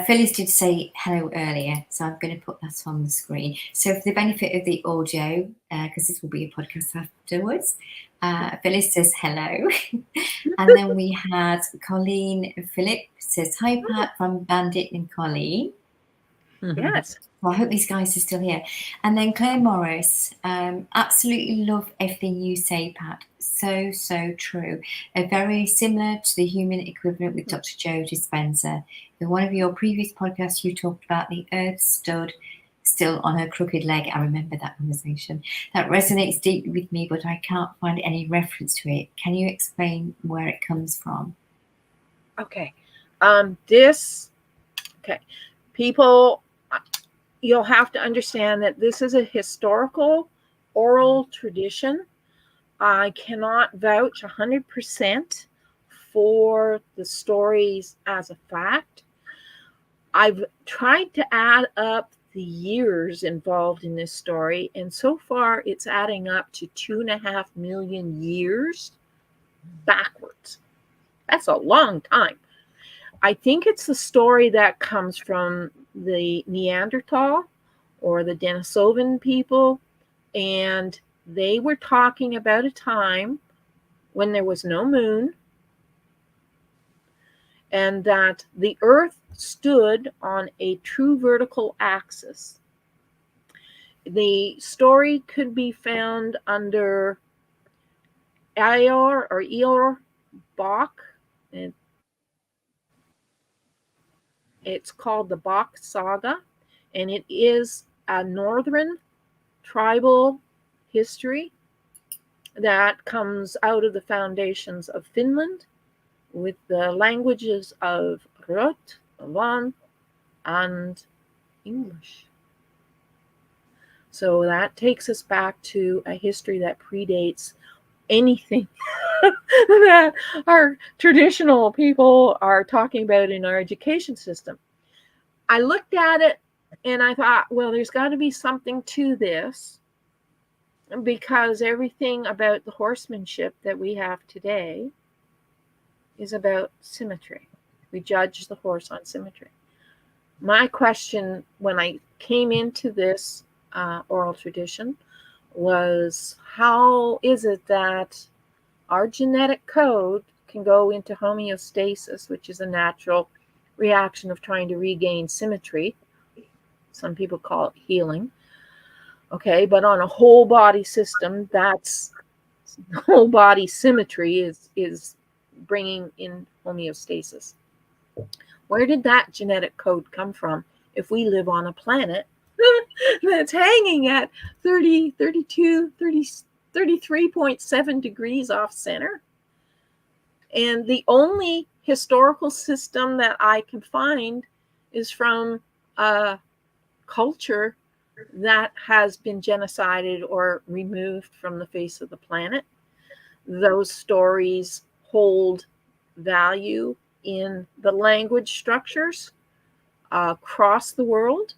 Phyllis did say hello earlier, so I'm going to put that on the screen. So for the benefit of the audio, because this will be a podcast afterwards, Phyllis says hello. And then we had Colleen Phillip says, hi, Pat, from Bandit and Colleen. Yes. Well, I hope these guys are still here. And then Claire Morris, absolutely love everything you say, Pat. So, so true. Very similar to the human equivalent with Dr. Joe Dispenza. In one of your previous podcasts, you talked about the earth stood still on her crooked leg. I remember that conversation. That resonates deeply with me, but I can't find any reference to it. Can you explain where it comes from? Okay. People, you'll have to understand that this is a historical oral tradition. I cannot vouch 100% for the stories as a fact. I've tried to add up the years involved in this story, and so far it's adding up to 2.5 million years backwards. That's a long time. I think it's the story that comes from the Neanderthal or the Denisovan people, and they were talking about a time when there was no moon, and that the earth stood on a true vertical axis. The story could be found under Eeyore Bach. It's called the Bach Saga, and it is a northern tribal history that comes out of the foundations of Finland with the languages of Rut, Van, and English. So that takes us back to a history that predates anything that our traditional people are talking about in our education system. I looked at it and I thought, well, there's got to be something to this, because everything about the horsemanship that we have today is about symmetry. We judge the horse on symmetry. My question when I came into this oral tradition was, how is it that our genetic code can go into homeostasis, which is a natural reaction of trying to regain symmetry. Some people call it healing. Okay, but on a whole body system, that's whole body symmetry is bringing in homeostasis. Where did that genetic code come from if we live on a planet that's hanging at 30, 32, 30, 33.7 degrees off center? And the only historical system that I can find is from a culture that has been genocided or removed from the face of the planet. Those stories hold value in the language structures across the world.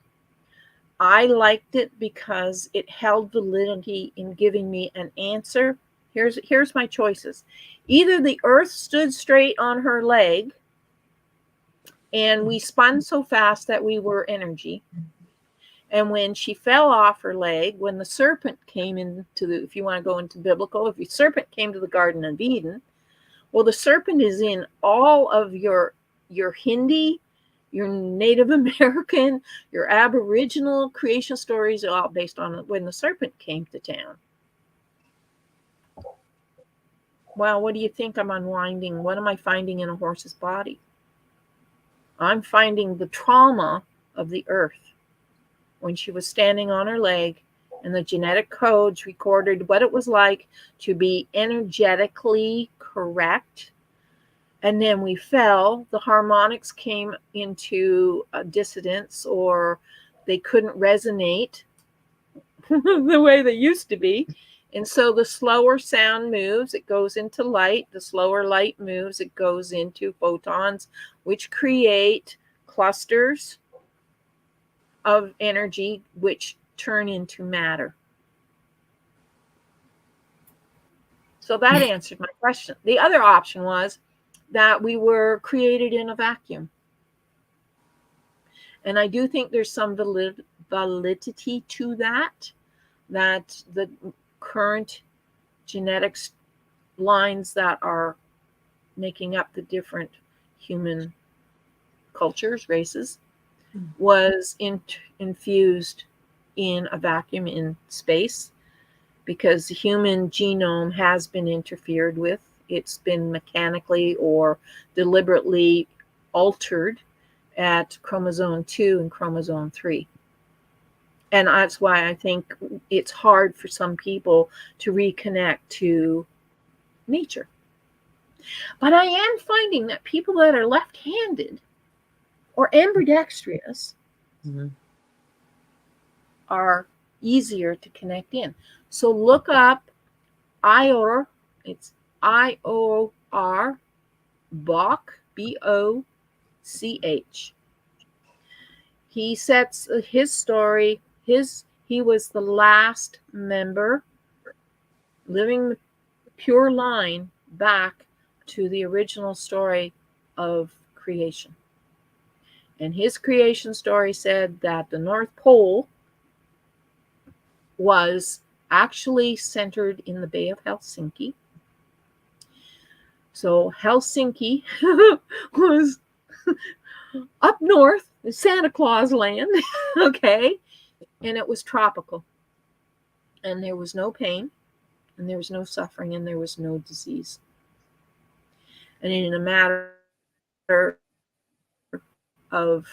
I liked it because it held validity in giving me an answer. Here's my choices. Either the earth stood straight on her leg and we spun so fast that we were energy. And when she fell off her leg, when the serpent came into the, if you want to go into biblical, if the serpent came to the Garden of Eden, well, the serpent is in all of your Hindi, your Native American, your Aboriginal creation stories, are all based on when the serpent came to town. Well, what do you think I'm unwinding? What am I finding in a horse's body? I'm finding the trauma of the earth when she was standing on her leg, and the genetic codes recorded what it was like to be energetically correct. And then we fell, the harmonics came into dissonance, or they couldn't resonate the way they used to be. And so the slower sound moves, it goes into light. The slower light moves, it goes into photons, which create clusters of energy, which turn into matter. So that answered my question. The other option was that we were created in a vacuum. And I do think there's some validity to that the current genetics lines that are making up the different human cultures, races, was infused in a vacuum in space, because the human genome has been interfered with. It's been mechanically or deliberately altered at chromosome 2 and chromosome 3. And that's why I think it's hard for some people to reconnect to nature. But I am finding that people that are left-handed or ambidextrous are easier to connect in. So look up Ior, it's I-O-R, Bach, B-O-C-H. He sets his story, he was the last member, living pure line back to the original story of creation. And his creation story said that the North Pole was actually centered in the Bay of Helsinki. So Helsinki was up north, Santa Claus land, okay? And it was tropical. And there was no pain, and there was no suffering, and there was no disease. And in a matter of,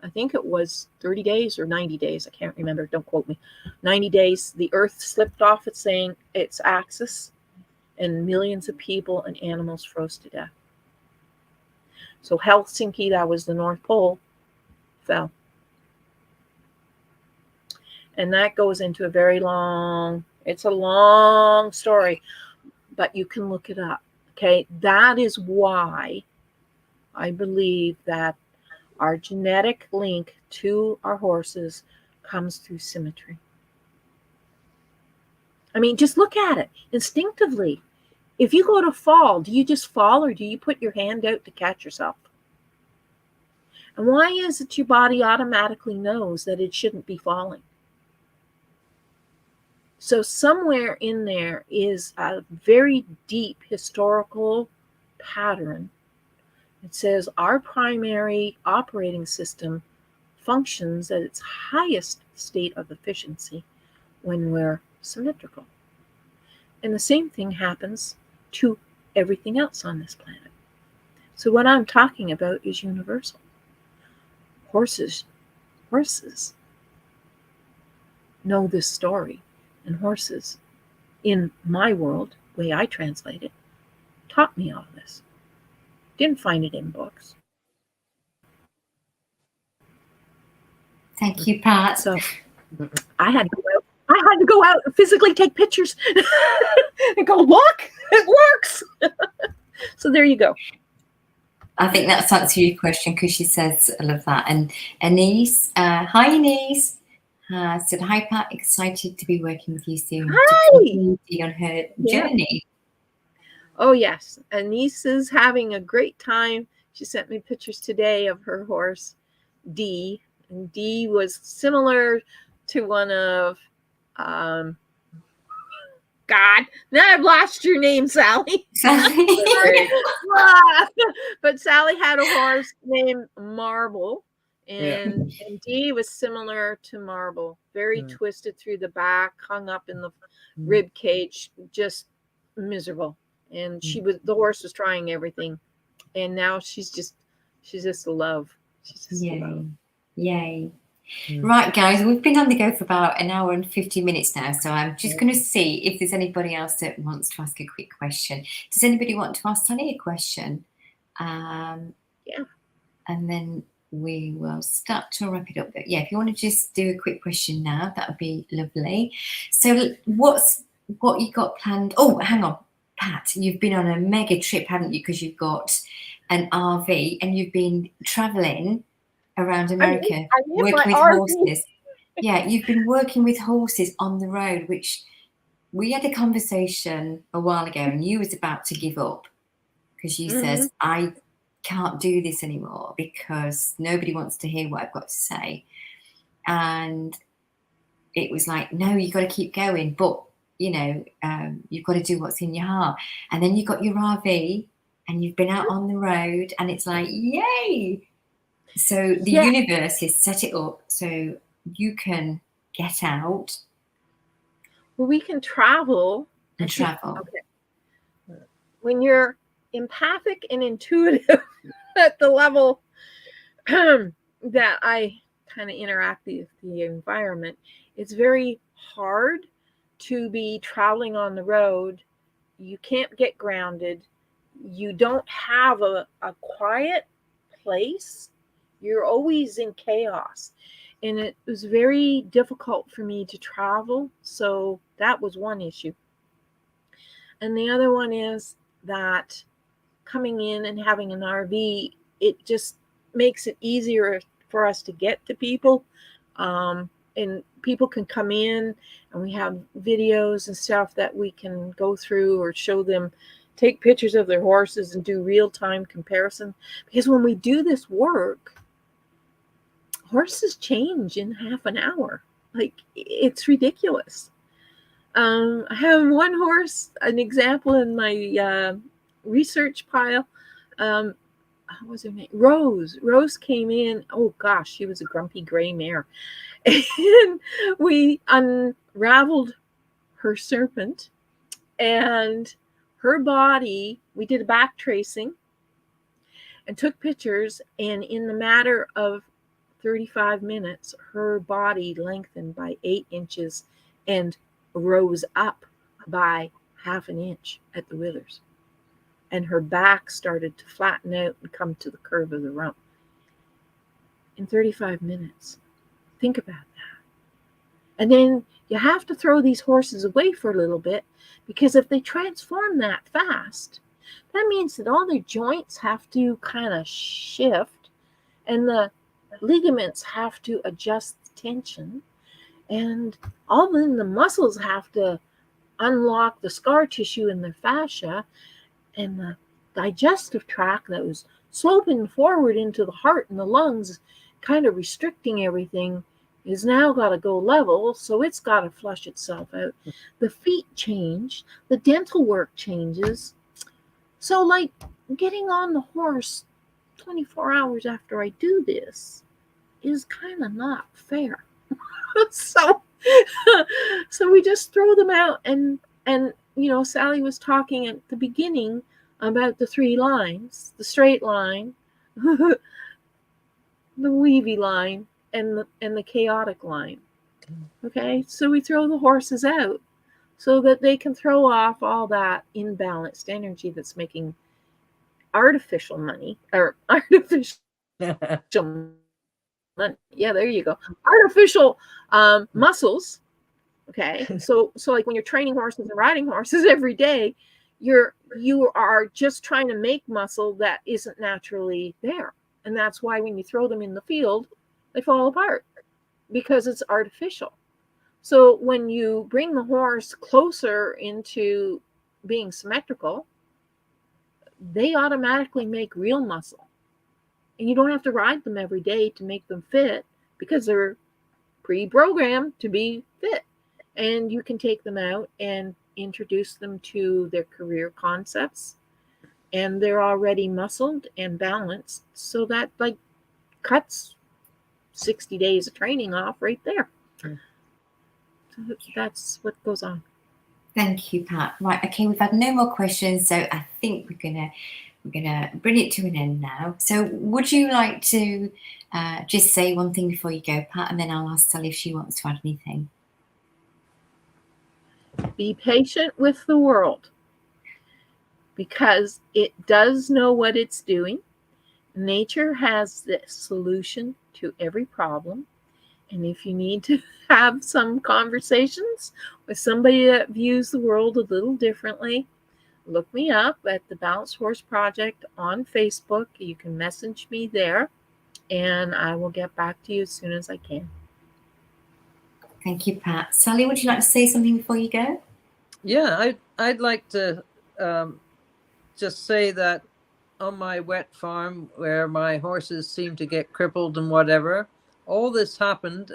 I think it was 30 days or 90 days, I can't remember, don't quote me, 90 days, the earth slipped off its axis, and millions of people and animals froze to death. So Helsinki, that was the North Pole, fell. And that goes into a very long, it's a long story, but you can look it up, okay? That is why I believe that our genetic link to our horses comes through symmetry. I mean, just look at it instinctively. If you go to fall, do you just fall, or do you put your hand out to catch yourself? And why is it your body automatically knows that it shouldn't be falling? So somewhere in there is a very deep historical pattern It says our primary operating system functions at its highest state of efficiency when we're symmetrical. And the same thing happens to everything else on this planet. So what I'm talking about is universal. Horses know this story, and horses, in my world, the way I translate it, taught me all this. Didn't find it in books. Thank you, Pat. So I had to go out and physically take pictures and go, look, it works. So there you go. I think that's answered your question, because she says, I love that. And Anise, hi Anise, said, hi Pat, excited to be working with you soon. Hi! To continue on her journey. Oh yes, Anise is having a great time. She sent me pictures today of her horse, Dee. And Dee was similar to one of, God, now I've lost your name, Sally. But Sally had a horse named Marble, and Dee was similar to Marble, very twisted through the back, hung up in the rib cage, just miserable. And the horse was trying everything, and now she's just a love. She's just a love. Yay. Right, guys, we've been on the go for about an hour and 50 minutes now, so I'm just going to see if there's anybody else that wants to ask a quick question. Does anybody want to ask Sally a question? Yeah. And then we will start to wrap it up. But yeah, if you want to just do a quick question now, that would be lovely. So what you got planned? Oh, hang on, Pat, you've been on a mega trip, haven't you? Because you've got an RV and you've been traveling around America, working with horses. Yeah, you've been working with horses on the road, which we had a conversation a while ago, and you was about to give up because you says, I can't do this anymore because nobody wants to hear what I've got to say. And it was like, no, you got to keep going, but you know, you've got to do what's in your heart. And then you got your RV and you've been out on the road, and it's like, yay. So the universe has set it up so you can get out. Well, we can travel. Okay. When you're empathic and intuitive at the level that I kind of interact with the environment, it's very hard to be traveling on the road. You can't get grounded. You don't have a quiet place. You're always in chaos. And it was very difficult for me to travel. So that was one issue. And the other one is that coming in and having an RV, it just makes it easier for us to get to people. And people can come in, and we have videos and stuff that we can go through or show them, take pictures of their horses and do real-time comparison. Because when we do this work, horses change in half an hour. Like, it's ridiculous. I have one horse, an example in my research pile. What was her name? Rose. Rose came in. Oh gosh, she was a grumpy gray mare. And we unraveled her serpent, and her body, we did a back tracing and took pictures, and in the matter of 35 minutes, her body lengthened by 8 inches and rose up by half an inch at the withers. And her back started to flatten out and come to the curve of the rump. In 35 minutes. Think about that. And then you have to throw these horses away for a little bit, because if they transform that fast, that means that all their joints have to kind of shift, and the ligaments have to adjust the tension, and all then the muscles have to unlock the scar tissue in their fascia, and the digestive tract that was sloping forward into the heart and the lungs, kind of restricting everything, is now got to go level, so it's got to flush itself out. The feet change, the dental work changes. So like getting on the horse 24 hours after I do this is kind of not fair. So so we just throw them out, and Sally was talking at the beginning about the 3 lines: the straight line, the weavy line, and the chaotic line. Okay, so we throw the horses out so that they can throw off all that imbalanced energy that's making artificial money, or artificial money. Yeah, there you go. Artificial muscles. Okay, so like when you're training horses and riding horses every day, you are just trying to make muscle that isn't naturally there, and that's why when you throw them in the field, they fall apart, because it's artificial. So when you bring the horse closer into being symmetrical, they automatically make real muscle. And you don't have to ride them every day to make them fit, because they're pre-programmed to be fit. And you can take them out and introduce them to their career concepts, and they're already muscled and balanced. So that like cuts 60 days of training off right there. So that's what goes on. Thank you, Pat. Right, okay, we've had no more questions, so I think we're gonna bring it to an end now. So would you like to just say one thing before you go, Pat, and then I'll ask Sally if she wants to add anything. Be patient with the world, because it does know what it's doing. Nature has the solution to every problem. And if you need to have some conversations with somebody that views the world a little differently, look me up at the Balanced Horse Project on Facebook. You can message me there, and I will get back to you as soon as I can. Thank you, Pat. Sally, would you like to say something before you go? Yeah, I'd like to just say that on my wet farm, where my horses seem to get crippled and whatever, all this happened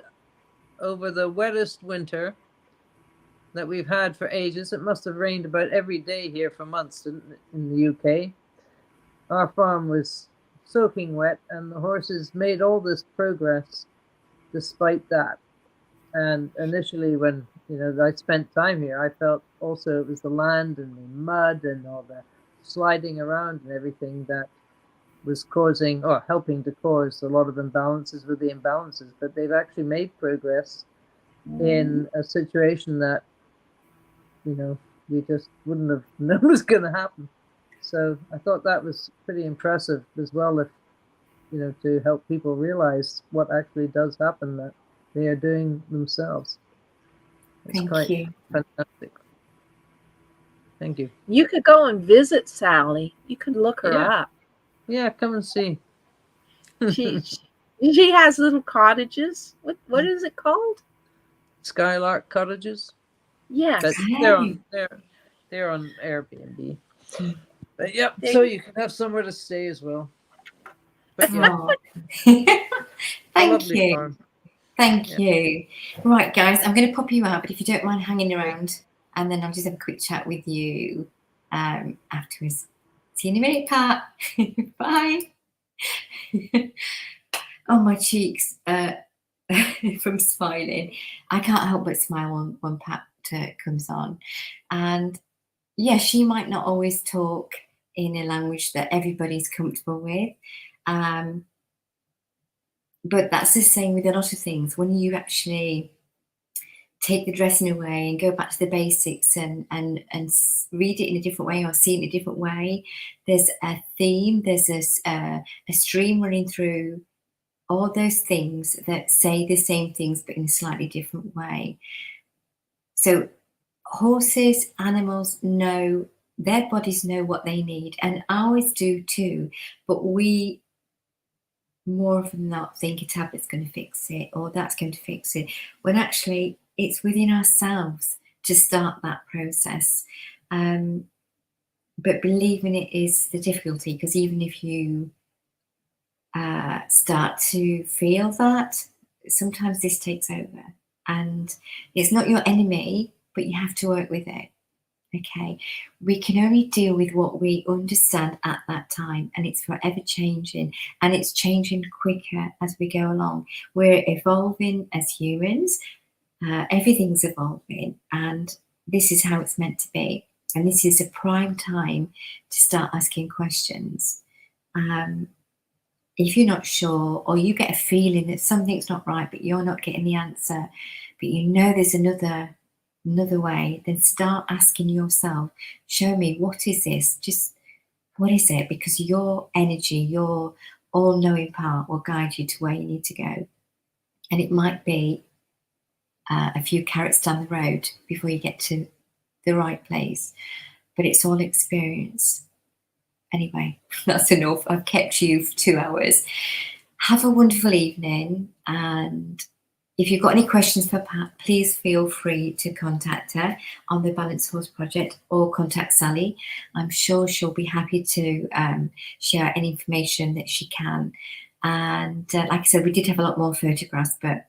over the wettest winter that we've had for ages. It must have rained about every day here for months in the UK. Our farm was soaking wet, and the horses made all this progress despite that. And initially, when I spent time here, I felt also it was the land and the mud and all the sliding around and everything that was causing, or helping to cause, a lot of imbalances with the imbalances. But they've actually made progress in a situation that we just wouldn't have known was going to happen. So I thought that was pretty impressive as well, if to help people realize what actually does happen that they are doing themselves. It's Thank you. Fantastic. Thank you. You could go and visit Sally. You could look her up. Yeah, come and see. She has little cottages. What is it called? Skylark Cottages. Yes. But they're on Airbnb. But yep, so you can have somewhere to stay as well. But Thank you. Farm. Thank you. Right, guys, I'm going to pop you out, but if you don't mind hanging around, and then I'll just have a quick chat with you afterwards. See you in a minute, Pat. Bye. Oh, my cheeks from smiling. I can't help but smile when Pat comes on. And yeah, she might not always talk in a language that everybody's comfortable with. But that's the same with a lot of things. When you actually take the dressing away and go back to the basics and read it in a different way or see it in a different way, there's a theme, there's a stream running through all those things that say the same things but in a slightly different way. So horses, animals know, their bodies know what they need, and ours do too, but we more often than not think a tablet's going to fix it or that's going to fix it, when actually it's within ourselves to start that process. But believing it is the difficulty, because even if you start to feel that, sometimes this takes over, and it's not your enemy, but you have to work with it. Okay, we can only deal with what we understand at that time, and it's forever changing, and it's changing quicker as we go along. We're evolving as humans, everything's evolving, and this is how it's meant to be. And this is a prime time to start asking questions. If you're not sure, or you get a feeling that something's not right, but you're not getting the answer, but you know there's another way, then start asking yourself, show me, what is this? Just what is it? Because your energy, your all-knowing part will guide you to where you need to go. And it might be a few carrots down the road before you get to the right place, but it's all experience. Anyway, that's enough. I've kept you for 2 hours. Have a wonderful evening, and if you've got any questions for Pat, please feel free to contact her on the Balanced Horse Project, or contact Sally. I'm sure she'll be happy to share any information that she can. And like I said, we did have a lot more photographs, but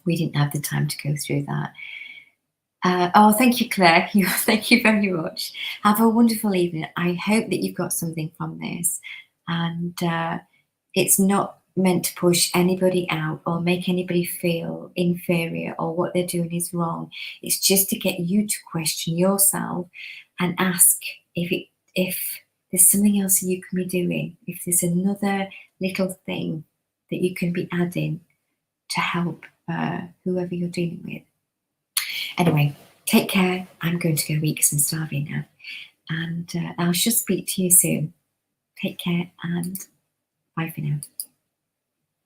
we didn't have the time to go through that. Oh, thank you, Claire. Thank you very much. Have a wonderful evening. I hope that you've got something from this. And it's not meant to push anybody out or make anybody feel inferior or what they're doing is wrong. It's just to get you to question yourself and ask if there's something else you can be doing, if there's another little thing that you can be adding to help whoever you're dealing with. Anyway, take care. I'm going to go eat because I'm starving now. And I shall speak to you soon. Take care and bye for now.